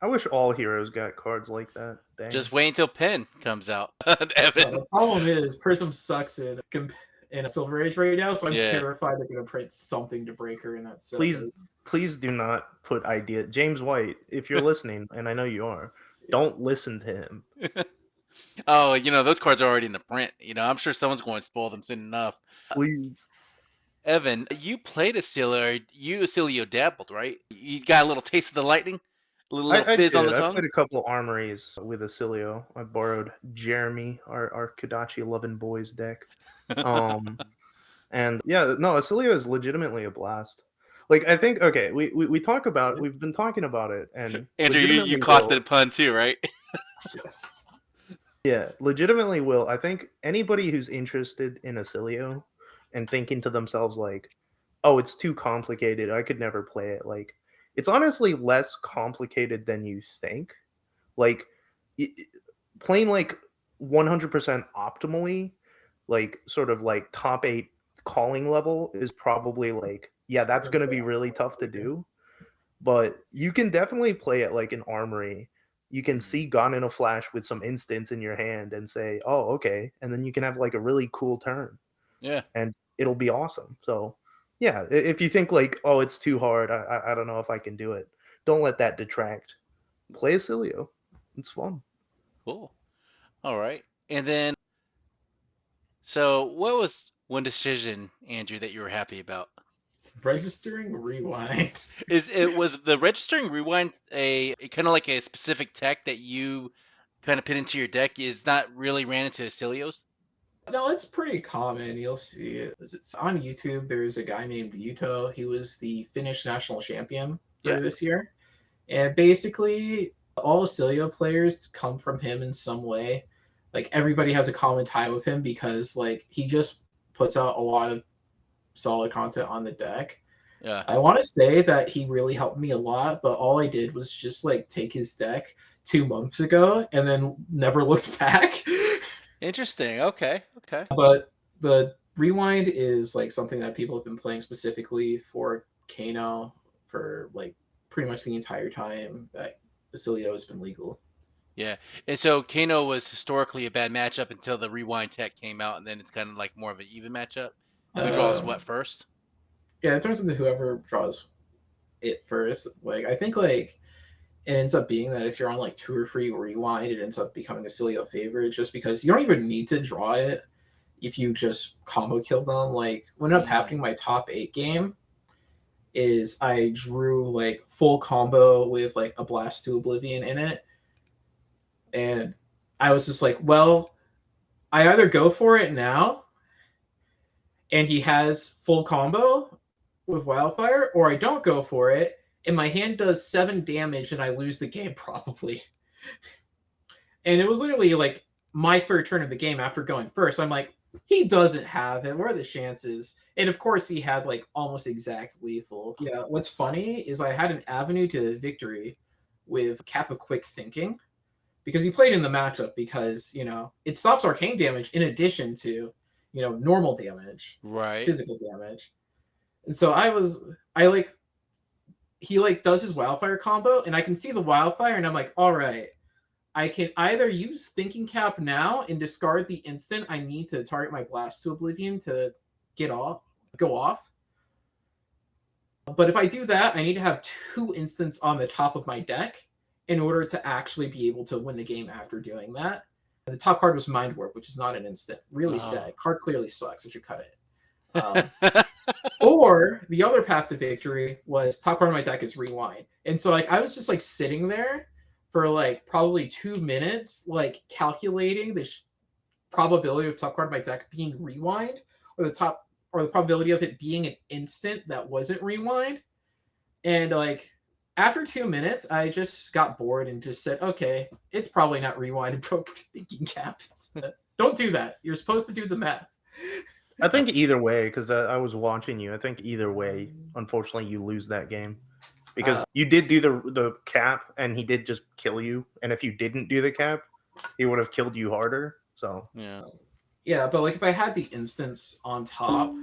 I wish all heroes got cards like that. Dang. Just wait until Pen comes out. Evan. The problem is Prism sucks in a Silver Age right now, so I'm terrified they're going to print something to break her in that set. Please do not put idea. James White, if you're listening, and I know you are, don't listen to him. Oh, those cards are already in the print. I'm sure someone's going to spoil them soon enough. Please. Evan, you played Oscilio. You Oscilio dabbled, right? You got a little taste of the lightning? A little fizz on the tongue? I played a couple of armories with Oscilio. I borrowed Jeremy, our Kodachi 11 Boys deck. And yeah, no, Oscilio is legitimately a blast. Like, I think, okay, we talk about, we've been talking about it, and Andrew, you caught the pun too, right? Yes. Yeah, legitimately will. I think anybody who's interested in Oscilio and thinking to themselves like, oh, it's too complicated, I could never play it, like, it's honestly less complicated than you think. Like, playing like 100% optimally, like sort of like top 8 calling level is probably like yeah, that's going to be really tough to do. But you can definitely play it like an armory. You can see Gone in a Flash with some instants in your hand and say, oh, okay. And then you can have like a really cool turn. Yeah. And it'll be awesome. So, yeah, if you think like, oh, it's too hard, I don't know if I can do it, don't let that detract. Play Oscilio. It's fun. Cool. All right. And then, so what was one decision, Andrew, that you were happy about? Registering rewind. Was the registering rewind a kind of like a specific tech that you kind of put into your deck? Is not really ran into Oscilios? No, it's pretty common. You'll see it. It's on YouTube. There's a guy named Yuto. He was the Finnish national champion for this year. And basically, all Oscilio players come from him in some way. Like, everybody has a common tie with him because, like, he just puts out a lot of solid content on the deck. Yeah. I want to say that he really helped me a lot, but all I did was just, like, take his deck 2 months ago and then never looked back. Interesting. Okay. But the rewind is like something that people have been playing specifically for Kano for like pretty much the entire time that Oscilio has been legal. Yeah. And so Kano was historically a bad matchup until the rewind tech came out, and then it's kind of like more of an even matchup. Who draws what first? Yeah, it turns into whoever draws it first. Like, I think like it ends up being that if you're on like 2 or 3 rewind, it ends up becoming a Oscilio favorite just because you don't even need to draw it if you just combo kill them. Like, what ended up happening my top 8 game is I drew like full combo with like a Blast to Oblivion in it. And I was just like, well, I either go for it now and he has full combo with Wildfire, or I don't go for it and my hand does 7 damage and I lose the game probably. And it was literally like my third turn of the game after going first. I'm like, he doesn't have it. What are the chances? And of course he had like almost exact lethal. Yeah, what's funny is I had an avenue to victory with Kappa Quick Thinking because he played in the matchup because, you know, it stops arcane damage in addition to, you know, normal damage. Right. Physical damage. And so he like does his Wildfire combo and I can see the Wildfire and I'm like, all right, I can either use Thinking Cap now and discard the instant I need to target my Blast to Oblivion to go off. But if I do that, I need to have 2 instants on the top of my deck in order to actually be able to win the game after doing that. The top card was Mind Warp, which is not an instant. Really sad. Card clearly sucks. I should cut it. Or the other path to victory was top card of my deck is Rewind. And so like I was just like sitting there for like probably 2 minutes, like calculating the probability of top card of my deck being Rewind, or the probability of it being an instant that wasn't Rewind. And like after 2 minutes, I just got bored and just said, okay, it's probably not Rewind and broke Thinking Cap. Don't do that. You're supposed to do the math. I think either way, because I was watching you, I think either way, unfortunately, you lose that game. Because you did do the cap, and he did just kill you. And if you didn't do the cap, he would have killed you harder. So yeah, but like if I had the instance on top,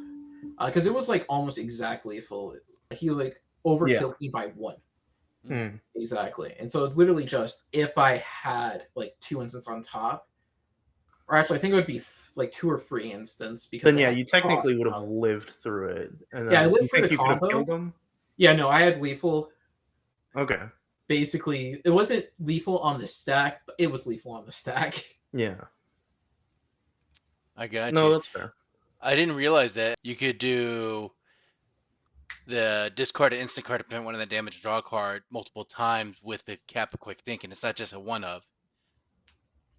because it was like almost exactly full. He like overkilled me by 1. Exactly, and so it's literally just if I had like 2 instances on top. Or actually, I think it would be like 2 or 3 instants. Because then you technically would have lived through it. And I lived through the you combo. could have killed him? Yeah, no, I had lethal. Okay. Basically, it wasn't lethal on the stack, but it was lethal on the stack. Yeah. I got you. No, that's fair. I didn't realize that you could do the discard an instant card depending on the damage draw card multiple times with the Kappa Quick Thinking. It's not just a 1-of.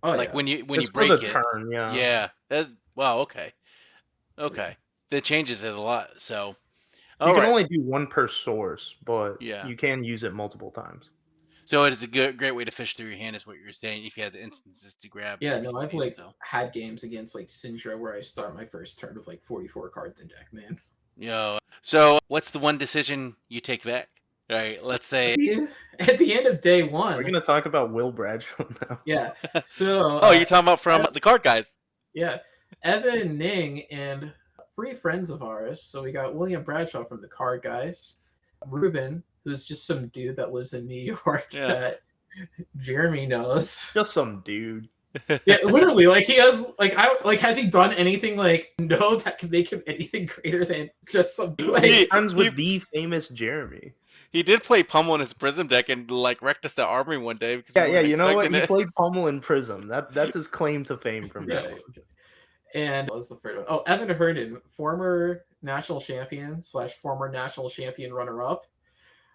Oh, like yeah. when you break for the it. Turn, yeah. Yeah. Wow. Okay. That changes it a lot. So you can only do 1 per source, but Yeah. you can use it multiple times. So it is a great way to fish through your hand, is what you're saying. If you had the instances to grab. Yeah. No, I've like had games against like Syndra where I start my first turn with like 44 cards in deck, man. Yo. So what's the one decision you take back? All right, let's say at the end of day 1. We're gonna talk about Will Bradshaw now. Yeah. So you're talking about from the card guys. Yeah. Evan Ning and three friends of ours. So we got William Bradshaw from the Card Guys, Ruben, who's just some dude that lives in New York that Jeremy knows. Just some dude. Yeah, literally, like he has, has he done anything that can make him anything greater than just some dude? He's friends with the famous Jeremy. He did play Pummel in his Prism deck and wrecked us at Armory one day. Yeah, you know what? He played Pummel in Prism. That's his claim to fame from now on. And what was the third one? Oh, Evan Herndon, former national champion / former national champion runner-up.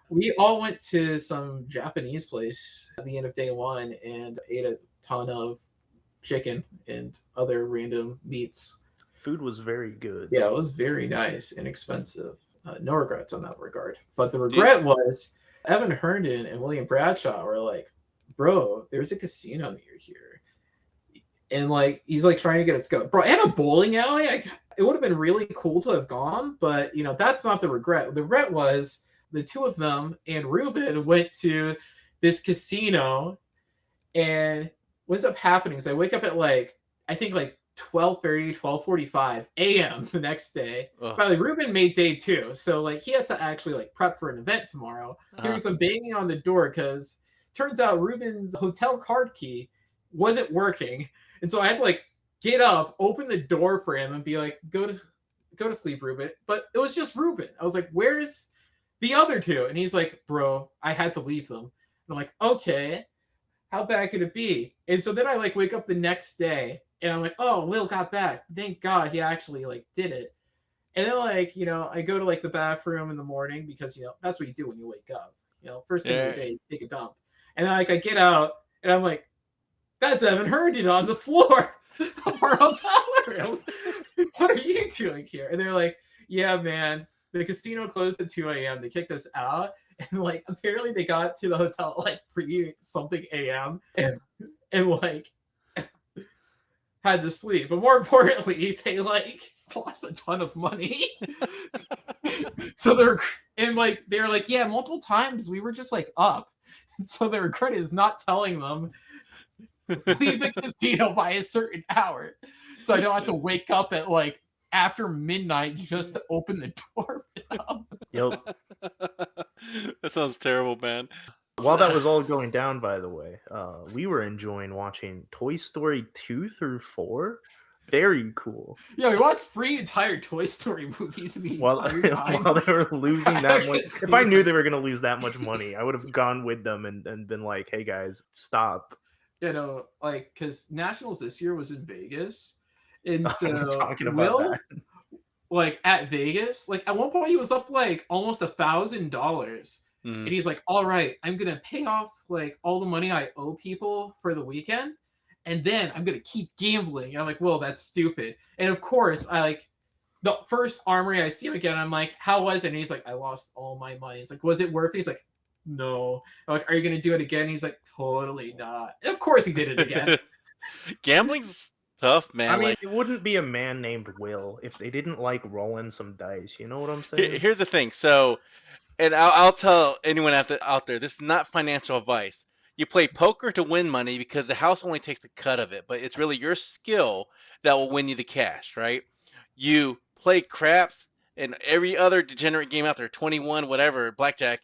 We all went to some Japanese place at the end of day one and ate a ton of chicken and other random meats. Food was very good. Yeah, it was very nice and expensive. No regrets on that regard. But the regret was Evan Herndon and William Bradshaw were like, bro, there's a casino near here. And he's trying to get us go. Bro, I had a bowling alley. It would have been really cool to have gone, but that's not the regret. The regret was the two of them and Ruben went to this casino, and what ends up happening is I wake up at 12:30, 12:45 a.m. the next day. By the way, Ruben made day 2, so he has to actually prep for an event tomorrow. Hearing some banging on the door because turns out Ruben's hotel card key wasn't working, and so I had to get up, open the door for him, and be like, "Go to sleep, Ruben." But it was just Ruben. I was like, "Where's the other two?" And he's like, "Bro, I had to leave them." And I'm like, "Okay, how bad could it be?" And so then I wake up the next day. And I'm like, oh, Will got back. Thank God he actually did it. And then I go to the bathroom in the morning because that's what you do when you wake up. First thing of the day is take a dump. And then I get out and I'm like, that's Evan Herndon on the floor of our hotel room. What are you doing here? And they're like, yeah, man, the casino closed at 2 a.m. They kicked us out. And apparently they got to the hotel at 3 something a.m. and had to sleep. But more importantly, they lost a ton of money. So they're like, yeah, multiple times we were just up. And so the regret is not telling them leave the casino by a certain hour. So I don't have to wake up at after midnight just to open the door. Yep. That sounds terrible, man. While that was all going down, by the way, we were enjoying watching Toy Story 2 through 4. Very cool. Yeah, we watched 3 entire Toy Story movies in the entire time. While they were losing that much. If I knew they were going to lose that much money, I would have gone with them and been like, hey guys, stop. Because Nationals this year was in Vegas. And so I'm talking about Will, at Vegas, at one point he was up almost $1,000. And he's like, all right, I'm going to pay off all the money I owe people for the weekend. And then I'm going to keep gambling. And I'm like, well, that's stupid. And of course, the first Armory, I see him again. I'm like, how was it? And he's like, I lost all my money. He's like, was it worth it? He's like, no. I'm like, are you going to do it again? He's like, totally not. And of course he did it again. Gambling's tough, man. I mean, it wouldn't be a man named Will if they didn't like rolling some dice. You know what I'm saying? Here's the thing. So... And I'll tell anyone out there, this is not financial advice. You play poker to win money because the house only takes a cut of it, but it's really your skill that will win you the cash, right? You play craps and every other degenerate game out there, 21, whatever, blackjack,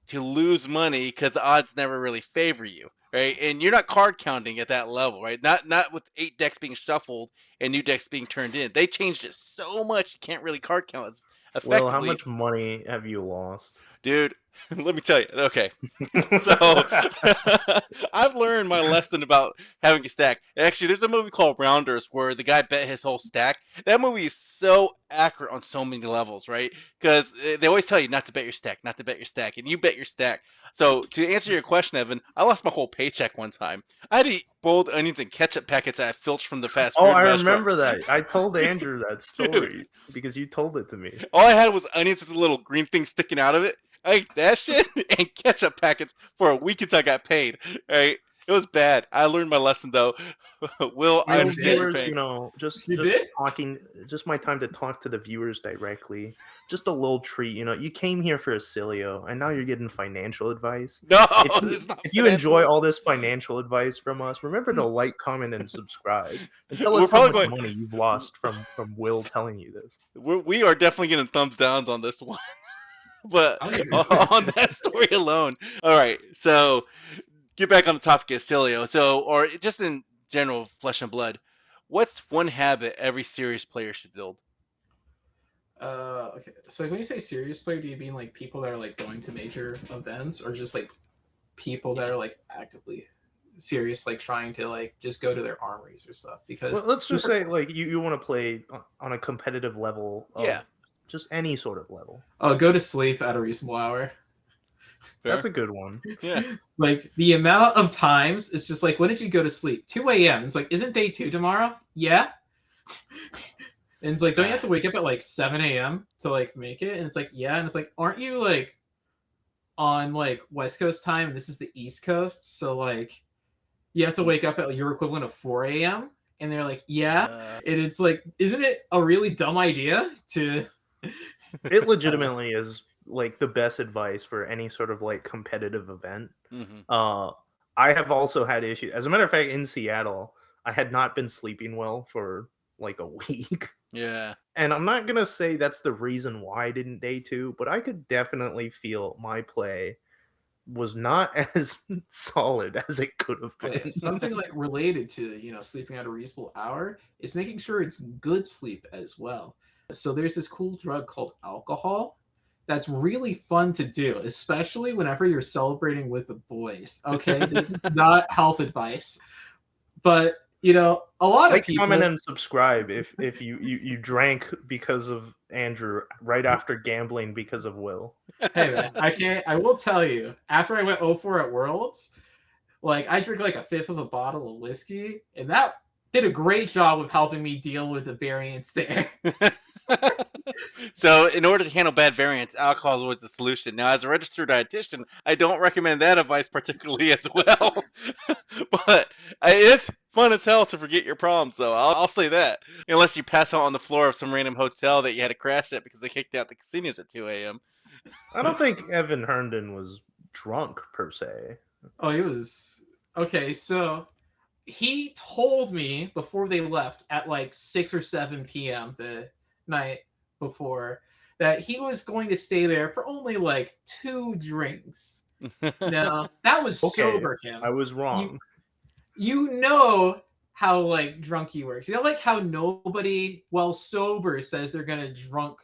to lose money because the odds never really favor you, right? And you're not card counting at that level, right? Not with 8 decks being shuffled and new decks being turned in. They changed it so much you can't really card count as effectively. Well, how much money have you lost? Dude, let me tell you. Okay. So I've learned my lesson about having a stack. Actually, there's a movie called Rounders where the guy bet his whole stack. That movie is so accurate on so many levels, right? Because they always tell you not to bet your stack, not to bet your stack, and you bet your stack. So to answer your question, Evan, I lost my whole paycheck one time. I had to eat boiled onions and ketchup packets that I filched from the fast food restaurant. I remember that. I told Andrew that story because you told it to me. All I had was onions with a little green thing sticking out of it. I ate that shit and ketchup packets for a week until I got paid, right? It was bad. I learned my lesson though. Will, I Real understand your viewers, pain. just You did? talking, just my time to talk to the viewers directly. Just a little treat, you came here for Oscilio, and now you're getting financial advice. No, If this is not if you financial. enjoy all this financial advice from us, remember to like, comment, and subscribe, and tell We're us how probably much money you've lost from Will telling you this. we are definitely getting thumbs downs on this one. But I don't on that story alone. All right, so get back on the topic of Oscilio. So, or just in general, Flesh and Blood. What's one habit every serious player should build? Okay. So when you say serious player, do you mean like people that are like going to major events, or just like people that are like actively serious, like trying to like just go to their armories or stuff? Because Well, let's just say like you want to play on a competitive level of Yeah. just any sort of level. go to sleep at a reasonable hour. Fair? That's a good one. Yeah. Like the amount of times it's just like, when did you go to sleep? 2 a.m. It's like, isn't day 2 tomorrow? Yeah. And it's like, don't you have to wake up at like 7 a.m. to like make it? And it's like, yeah. And it's like, aren't you like on like West Coast time and this is the East Coast? So like you have to wake up at like, your equivalent of 4 a.m. And they're like, yeah. And it's like, isn't it a really dumb idea to It legitimately is like the best advice for any sort of like competitive event. I have also had issues. As a matter of fact, in Seattle, I had not been sleeping well for like a week. Yeah. And I'm not gonna say that's the reason why I didn't day 2, but I could definitely feel my play was not as solid as it could have been. something like related to, sleeping at a reasonable hour is making sure it's good sleep as well. So there's this cool drug called alcohol that's really fun to do, especially whenever you're celebrating with the boys. Okay, this is not health advice, but a lot Like, of people. comment, and subscribe if you drank because of Andrew right after gambling because of Will. Hey man, I will tell you, after I went 0-4 at Worlds, like I drank like a fifth of a bottle of whiskey, and that did a great job of helping me deal with the variance there. So, in order to handle bad variants, alcohol is always the solution. Now, as a registered dietitian, I don't recommend that advice particularly as well. But it is fun as hell to forget your problems, though. I'll say that. Unless you pass out on the floor of some random hotel that you had to crash at because they kicked out the casinos at 2 a.m. I don't think Evan Herndon was drunk per se. Oh, he was okay. So he told me before they left at like 6 or 7 p.m. the night before that he was going to stay there for only like 2 drinks. Now that was Okay, sober him. I was wrong. You know how like drunk he works. Like how nobody while sober says they're gonna drunk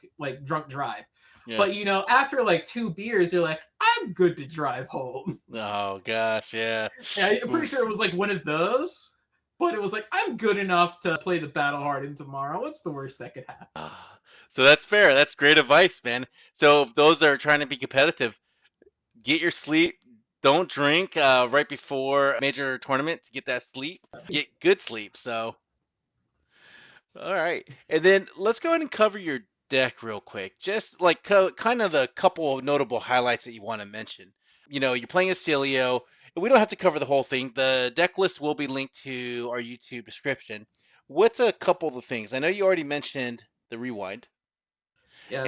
drive. Yeah. But after like 2 beers, they're like, I'm good to drive home. Oh gosh, yeah. Yeah, I'm pretty sure it was like one of those. But it was like, I'm good enough to play the battle hardened tomorrow. What's the worst that could happen? So that's fair. That's great advice, man. So if those that are trying to be competitive, get your sleep. Don't drink right before a major tournament to get that sleep. Get good sleep. So, all right. And then let's go ahead and cover your deck real quick. Just like kind of the couple of notable highlights that you want to mention. You're playing Oscilio. We don't have to cover the whole thing. The deck list will be linked to our YouTube description. What's a couple of the things? I know you already mentioned the rewind. Yeah,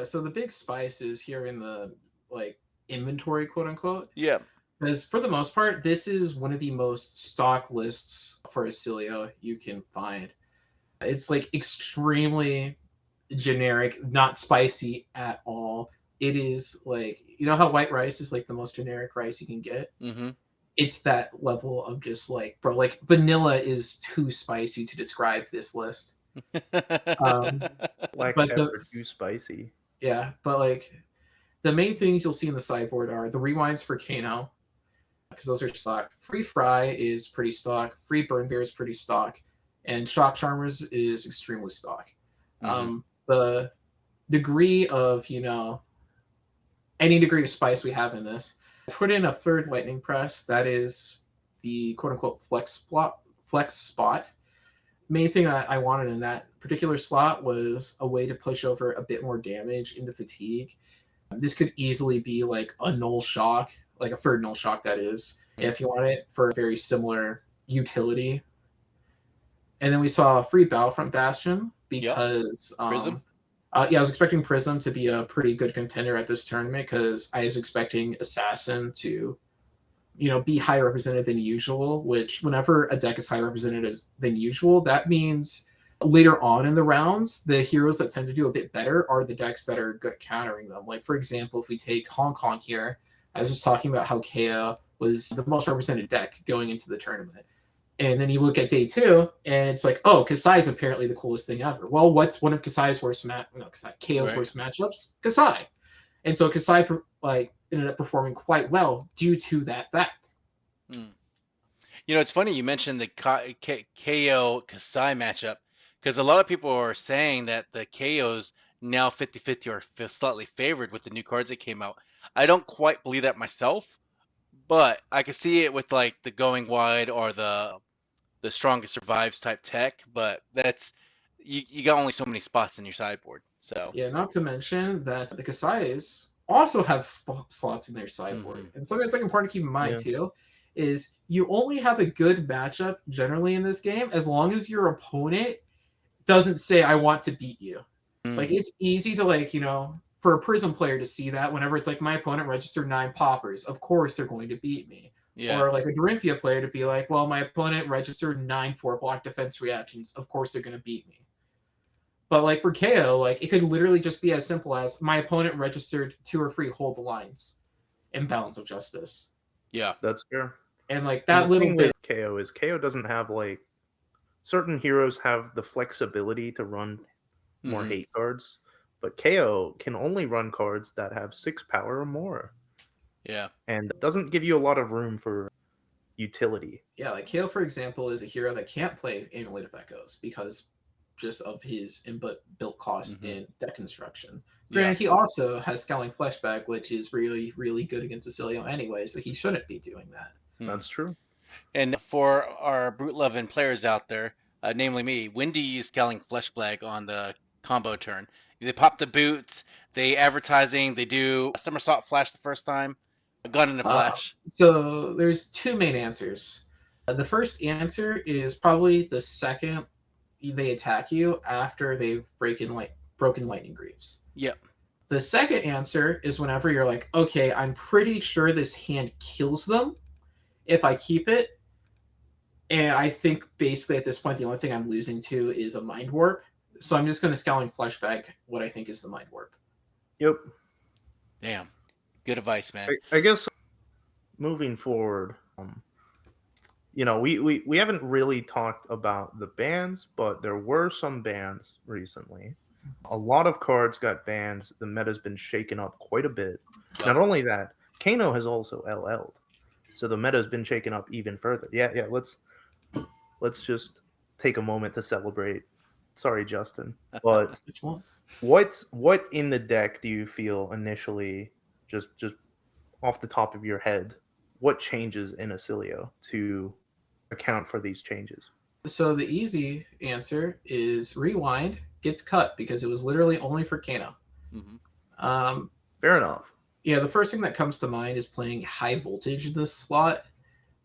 so the big spice is here in the like inventory, quote unquote. Yeah. Because for the most part, this is one of the most stock lists for Oscilio you can find. It's like extremely generic, not spicy at all. It is like, how white rice is like the most generic rice you can get? Mm-hmm. It's that level of just like, bro, like vanilla is too spicy to describe this list. Black pepper too spicy. Yeah, but like the main things you'll see in the sideboard are the rewinds for Kano, because those are stock. Free Fry is pretty stock. Free Burn Bear is pretty stock. And Shock Charmers is extremely stock. Mm-hmm. The degree of, any degree of spice we have in this. I put in a third Lightning Press. That is the quote-unquote flex spot. Main thing I wanted in that particular slot was a way to push over a bit more damage into fatigue. This could easily be like a null shock like a third null shock, that is, if you want it for a very similar utility. And then we saw free Battlefront Bastion because Prism. yeah, I was expecting Prism to be a pretty good contender at this tournament because I was expecting Assassin to, be higher represented than usual, which whenever a deck is higher represented than usual, that means later on in the rounds, the heroes that tend to do a bit better are the decks that are good countering them. Like, for example, if we take Hong Kong here, I was just talking about how KO was the most represented deck going into the tournament. And then you look at day 2, and it's like, oh, Kasai is apparently the coolest thing ever. Well, what's one of Kasai's worst KO's worst matchups? Kasai. And so Kasai ended up performing quite well due to that fact. It's funny you mentioned the KO Kasai matchup because a lot of people are saying that the KO's now 50-50 or slightly favored with the new cards that came out. I don't quite believe that myself, but I can see it with like the going wide or the strongest survives type tech, but that's you got only so many spots in your sideboard. So yeah, not to mention that the Kasais also have slots in their sideboard. And something that's like important to keep in mind too is you only have a good matchup generally in this game as long as your opponent doesn't say, I want to beat you. Like, it's easy to for a Prism player to see that whenever it's like, my opponent registered 9 poppers, of course they're going to beat me. Yeah. Or like a Dorinthia player to be like, well, my opponent registered 9 4-block defense reactions. Of course they're going to beat me. But like for KO, like it could literally just be as simple as my opponent registered 2 or 3 hold the lines in Balance of Justice. Yeah, that's fair. And like that little bit with KO is KO doesn't have like certain heroes have the flexibility to run more hate cards, but KO can only run cards that have 6 power or more. Yeah. And it doesn't give you a lot of room for utility. Yeah, like KO, for example, is a hero that can't play Amulet of Echoes because just of his input built cost in deck construction. Granted, he also has Scowling Fleshback, which is really, really good against Oscilio anyway, so he shouldn't be doing that. That's true. And for our brute-loving players out there, namely me, when do you use Scowling Fleshback on the combo turn? They pop the boots, they advertising, they do a somersault flash the first time, a gun in a flash. So there's 2 main answers. The first answer is probably the second they attack you after they've broken Lightning Greaves. Yep. The second answer is whenever you're like, okay, I'm pretty sure this hand kills them if I keep it. And I think basically at this point, the only thing I'm losing to is a Mind Warp. So I'm just going to Scowling Fleshback what I think is the Mind Warp. Yep. Damn. Good advice, man. I guess moving forward, we haven't really talked about the bans, but there were some bans recently. A lot of cards got banned. The meta's been shaken up quite a bit. Yep. Not only that, Kano has also LL'd. So the meta's been shaken up even further. Yeah, let's just take a moment to celebrate. Sorry, Justin. But what in the deck do you feel initially, just off the top of your head, what changes in Oscilio to account for these changes? So the easy answer is Rewind gets cut because it was literally only for Kano. Fair enough. Yeah, the first thing that comes to mind is playing High Voltage in this slot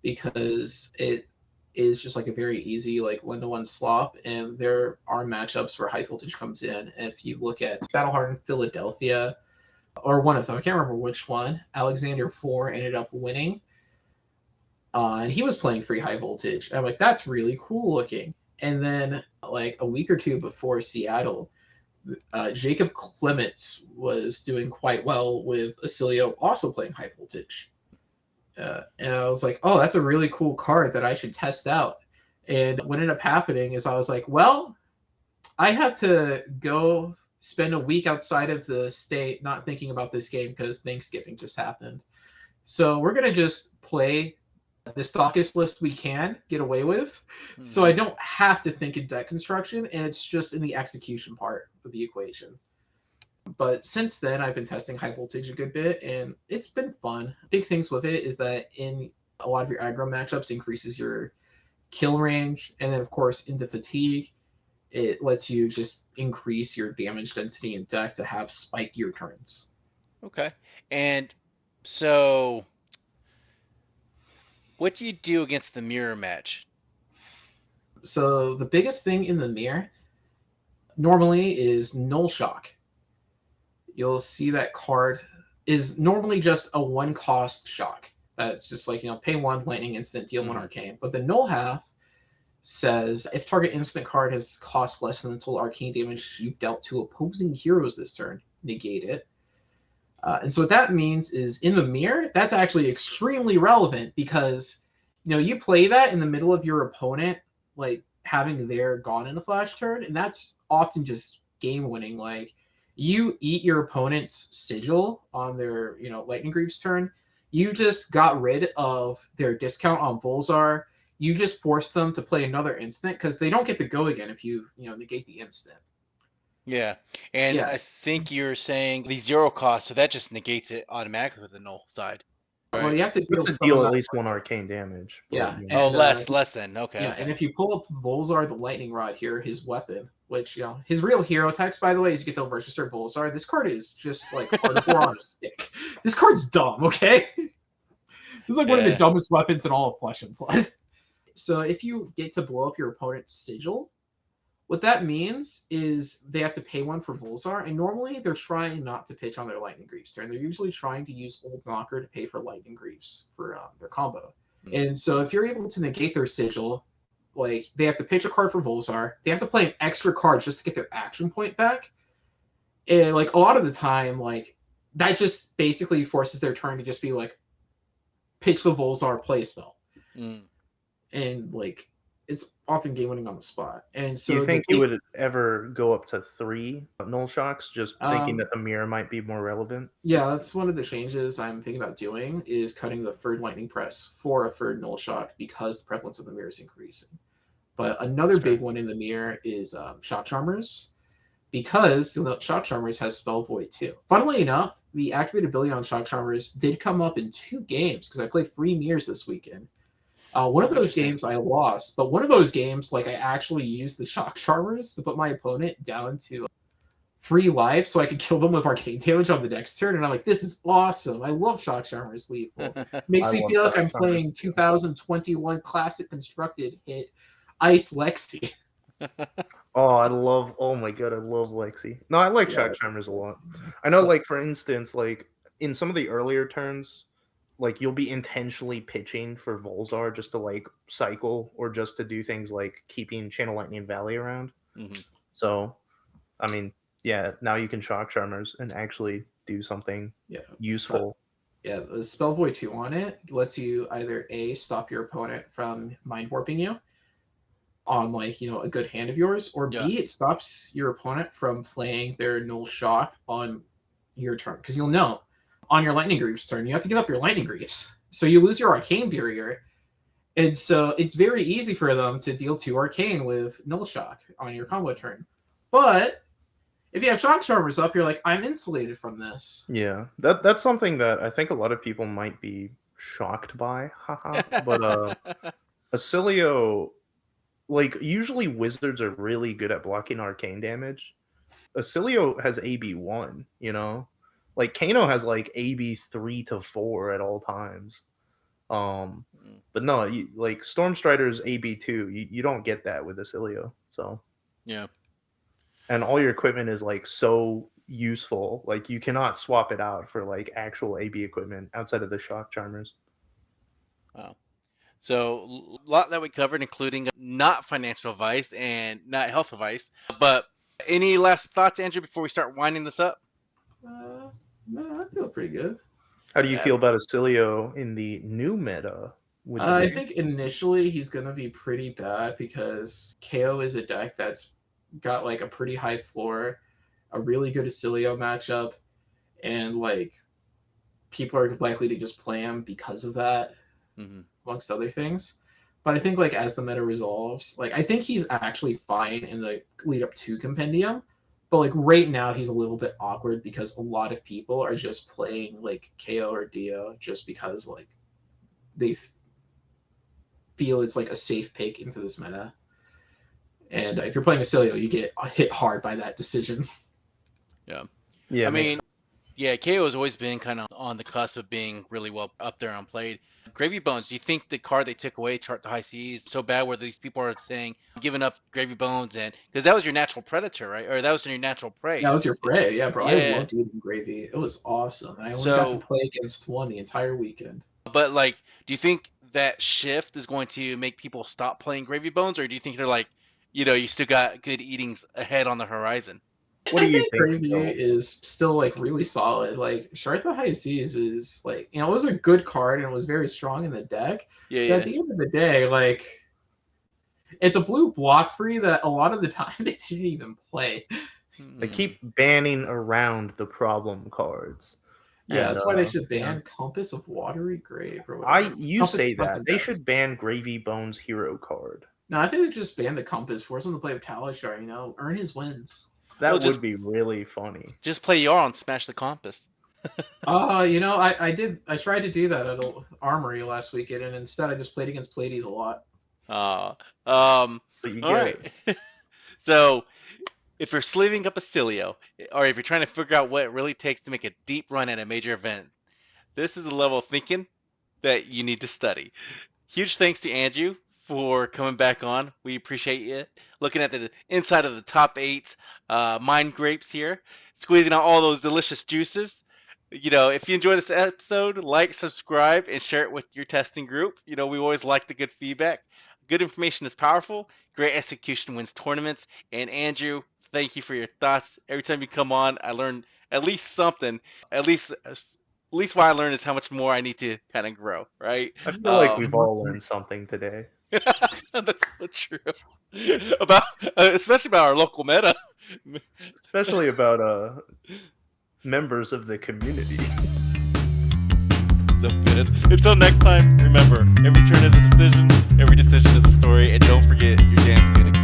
because it is just like a very easy like 1-to-1 slop, and there are matchups where High Voltage comes in. And if you look at Battlehardened Philadelphia, or one of them, I can't remember which one, Alexander 4 ended up winning. And he was playing free High Voltage. And I'm like, that's really cool looking. And then like a week or 2 before Seattle, Jacob Clements was doing quite well with Oscilio also playing High Voltage. And I was like, oh, that's a really cool card that I should test out. And what ended up happening is I was like, well, I have to go spend a week outside of the state not thinking about this game because Thanksgiving just happened. So we're going to just play the stockist list we can get away with. So I don't have to think in deck construction, and it's just in the execution part of the equation. But since then, I've been testing High Voltage a good bit, and it's been fun. Big things with it is that in a lot of your aggro matchups, increases your kill range, and then, of course, into fatigue, it lets you just increase your damage density in deck to have spikier turns. Okay. And so What do you do against the mirror match? So the biggest thing in the mirror normally is null shock. You'll see that card is normally just a 1-cost shock. That's just like, pay 1 lightning instant, deal 1 arcane. But the null half says if target instant card has cost less than the total arcane damage you've dealt to opposing heroes this turn, negate it. And so what that means is in the mirror, that's actually extremely relevant because you play that in the middle of your opponent like having their gone in a flash turn, and that's often just game winning. Like you eat your opponent's sigil on their Lightning Greaves turn, you just got rid of their discount on Volzar. You just force them to play another instant because they don't get to go again if you negate the instant. Yeah, and Yeah. I think you're saying the 0 cost, so that just negates it automatically with the null side. Well, Right. you have to You deal, have to deal at least 1 arcane damage. But, Yeah. Oh, And, less than. Okay. Yeah, okay. and if you pull up Volzar the Lightning Rod here, his weapon, which his real hero text, by the way, is you get to register Volzar. This card is just like hardcore on a stick. This card's dumb, okay? This is like one of the dumbest weapons in all of Flesh and Blood. So if you get to blow up your opponent's sigil, what that means is they have to pay 1 for Volzar, and normally they're trying not to pitch on their Lightning Greaves turn. They're usually trying to use Old Knocker to pay for Lightning Greaves for their combo. And so if you're able to negate their sigil, like they have to pitch a card for Volzar, they have to play an extra card just to get their action point back. And like a lot of the time, like that just basically forces their turn to just be like pitch the Volzar play spell. And like it's often game winning on the spot. And so do you think you would ever go up to 3 null shocks, just thinking that the mirror might be more relevant? Yeah, that's one of the changes I'm thinking about doing, is cutting the third lightning press for a third null shock because the prevalence of the mirror is increasing. But another big one in the mirror is Shock Charmers, because Shock Charmers has Spell Void too. Funnily enough, the activated ability on Shock Charmers did come up in 2 games because I played 3 mirrors this weekend. One of those games I lost, but one of those games, like I actually used the Shock Charmers to put my opponent down to 3 life so I could kill them with arcane damage on the next turn. And I'm like, this is awesome. I love Shock Charmers lethal. Makes me feel like I'm playing 2021 classic constructed hit Ice Lexi. Oh my god, I love Lexi. No, I like Shock Charmers a lot. I know, like, for instance, like in some of the earlier turns, like you'll be intentionally pitching for Volzar just to like cycle or just to do things like keeping Channel Lightning Valley around. So, I mean, yeah, now you can Shock Charmers and actually do something useful. The Spell Void 2 on it lets you either A, stop your opponent from mind warping you on like, a good hand of yours, or B, it stops your opponent from playing their null shock on your turn. Because you'll know on your Lightning Greaves turn, you have to give up your Lightning Greaves. So you lose your Arcane Barrier. And so it's very easy for them to deal 2 Arcane with null shock on your combo turn. But if you have Shock Charmers up, you're like, I'm insulated from this. Yeah, that's something that I think a lot of people might be shocked by. But Oscilio, like, usually wizards are really good at blocking arcane damage. Oscilio has AB1, Like, Kano has, like, AB 3 to 4 at all times. But no, like, Stormstrider's AB2, you don't get that with Oscilio, so. Yeah. And all your equipment is, like, so useful. Like, you cannot swap it out for, like, actual AB equipment outside of the Shock Charmers. Wow. So, a lot that we covered, including not financial advice and not health advice. But any last thoughts, Andrew, before we start winding this up? No, I feel pretty good. How do you feel about Oscilio in the new meta? I think initially he's going to be pretty bad because KO is a deck that's got like a pretty high floor, a really good Oscilio matchup, and like people are likely to just play him because of that, amongst other things. But I think like as the meta resolves, like I think he's actually fine in the lead up to Compendium. But like right now he's a little bit awkward because a lot of people are just playing like KO or Dio just because like they feel it's like a safe pick into this meta. And if you're playing Oscilio, you get hit hard by that decision. Yeah. Yeah. I mean, Yeah, KO has always been kind of on the cusp of being really well up there on played. Gravy Bones, do you think the card they took away, Chart the High Seas, so bad where these people are saying giving up Gravy Bones, and because that was your natural predator, right? Or that was your natural prey. That was your prey, yeah, bro. I Yeah. loved eating gravy. It was awesome, and I only So- got to play against one the entire weekend. But like, do you think that shift is going to make people stop playing Gravy Bones, or do you think they're like, you still got good eatings ahead on the horizon? What do I you think think, Gravy Phil? is still like really solid. Like Shard the High Seas is like, it was a good card and it was very strong in the deck. Yeah, But yeah. at the end of the day, like, it's a blue block free that a lot of the time they didn't even play. They keep banning around the problem cards. Yeah, And, that's why they should ban yeah. Compass of Watery Grave or whatever. You Compass say is something that. They else. should ban Gravy Bones hero card. No, I think they just ban the Compass, force him to play with Talishar, earn his wins. That Well, would just- be really funny. Just play Yar and smash the compass. I tried to do that at Armory last weekend, and instead I just played against Pleiades a lot. But you All right. So, if you're sleeving up Oscilio, or if you're trying to figure out what it really takes to make a deep run at a major event, this is a level of thinking that you need to study. Huge thanks to Andrew for coming back on. We appreciate you looking at the inside of the top 8 mind grapes here, squeezing out all those delicious juices. If you enjoy this episode, like, subscribe, and share it with your testing group. We always like the good feedback. Good information is powerful. Great execution wins tournaments. And Andrew, thank you for your thoughts. Every time you come on, I learn at least something. At least what I learned is how much more I need to kind of grow, right? I feel like we've all learned something today. That's so true. Especially about our local meta. Especially about members of the community. So good. Until next time, remember, every turn is a decision, every decision is a story, and don't forget your damn Tunic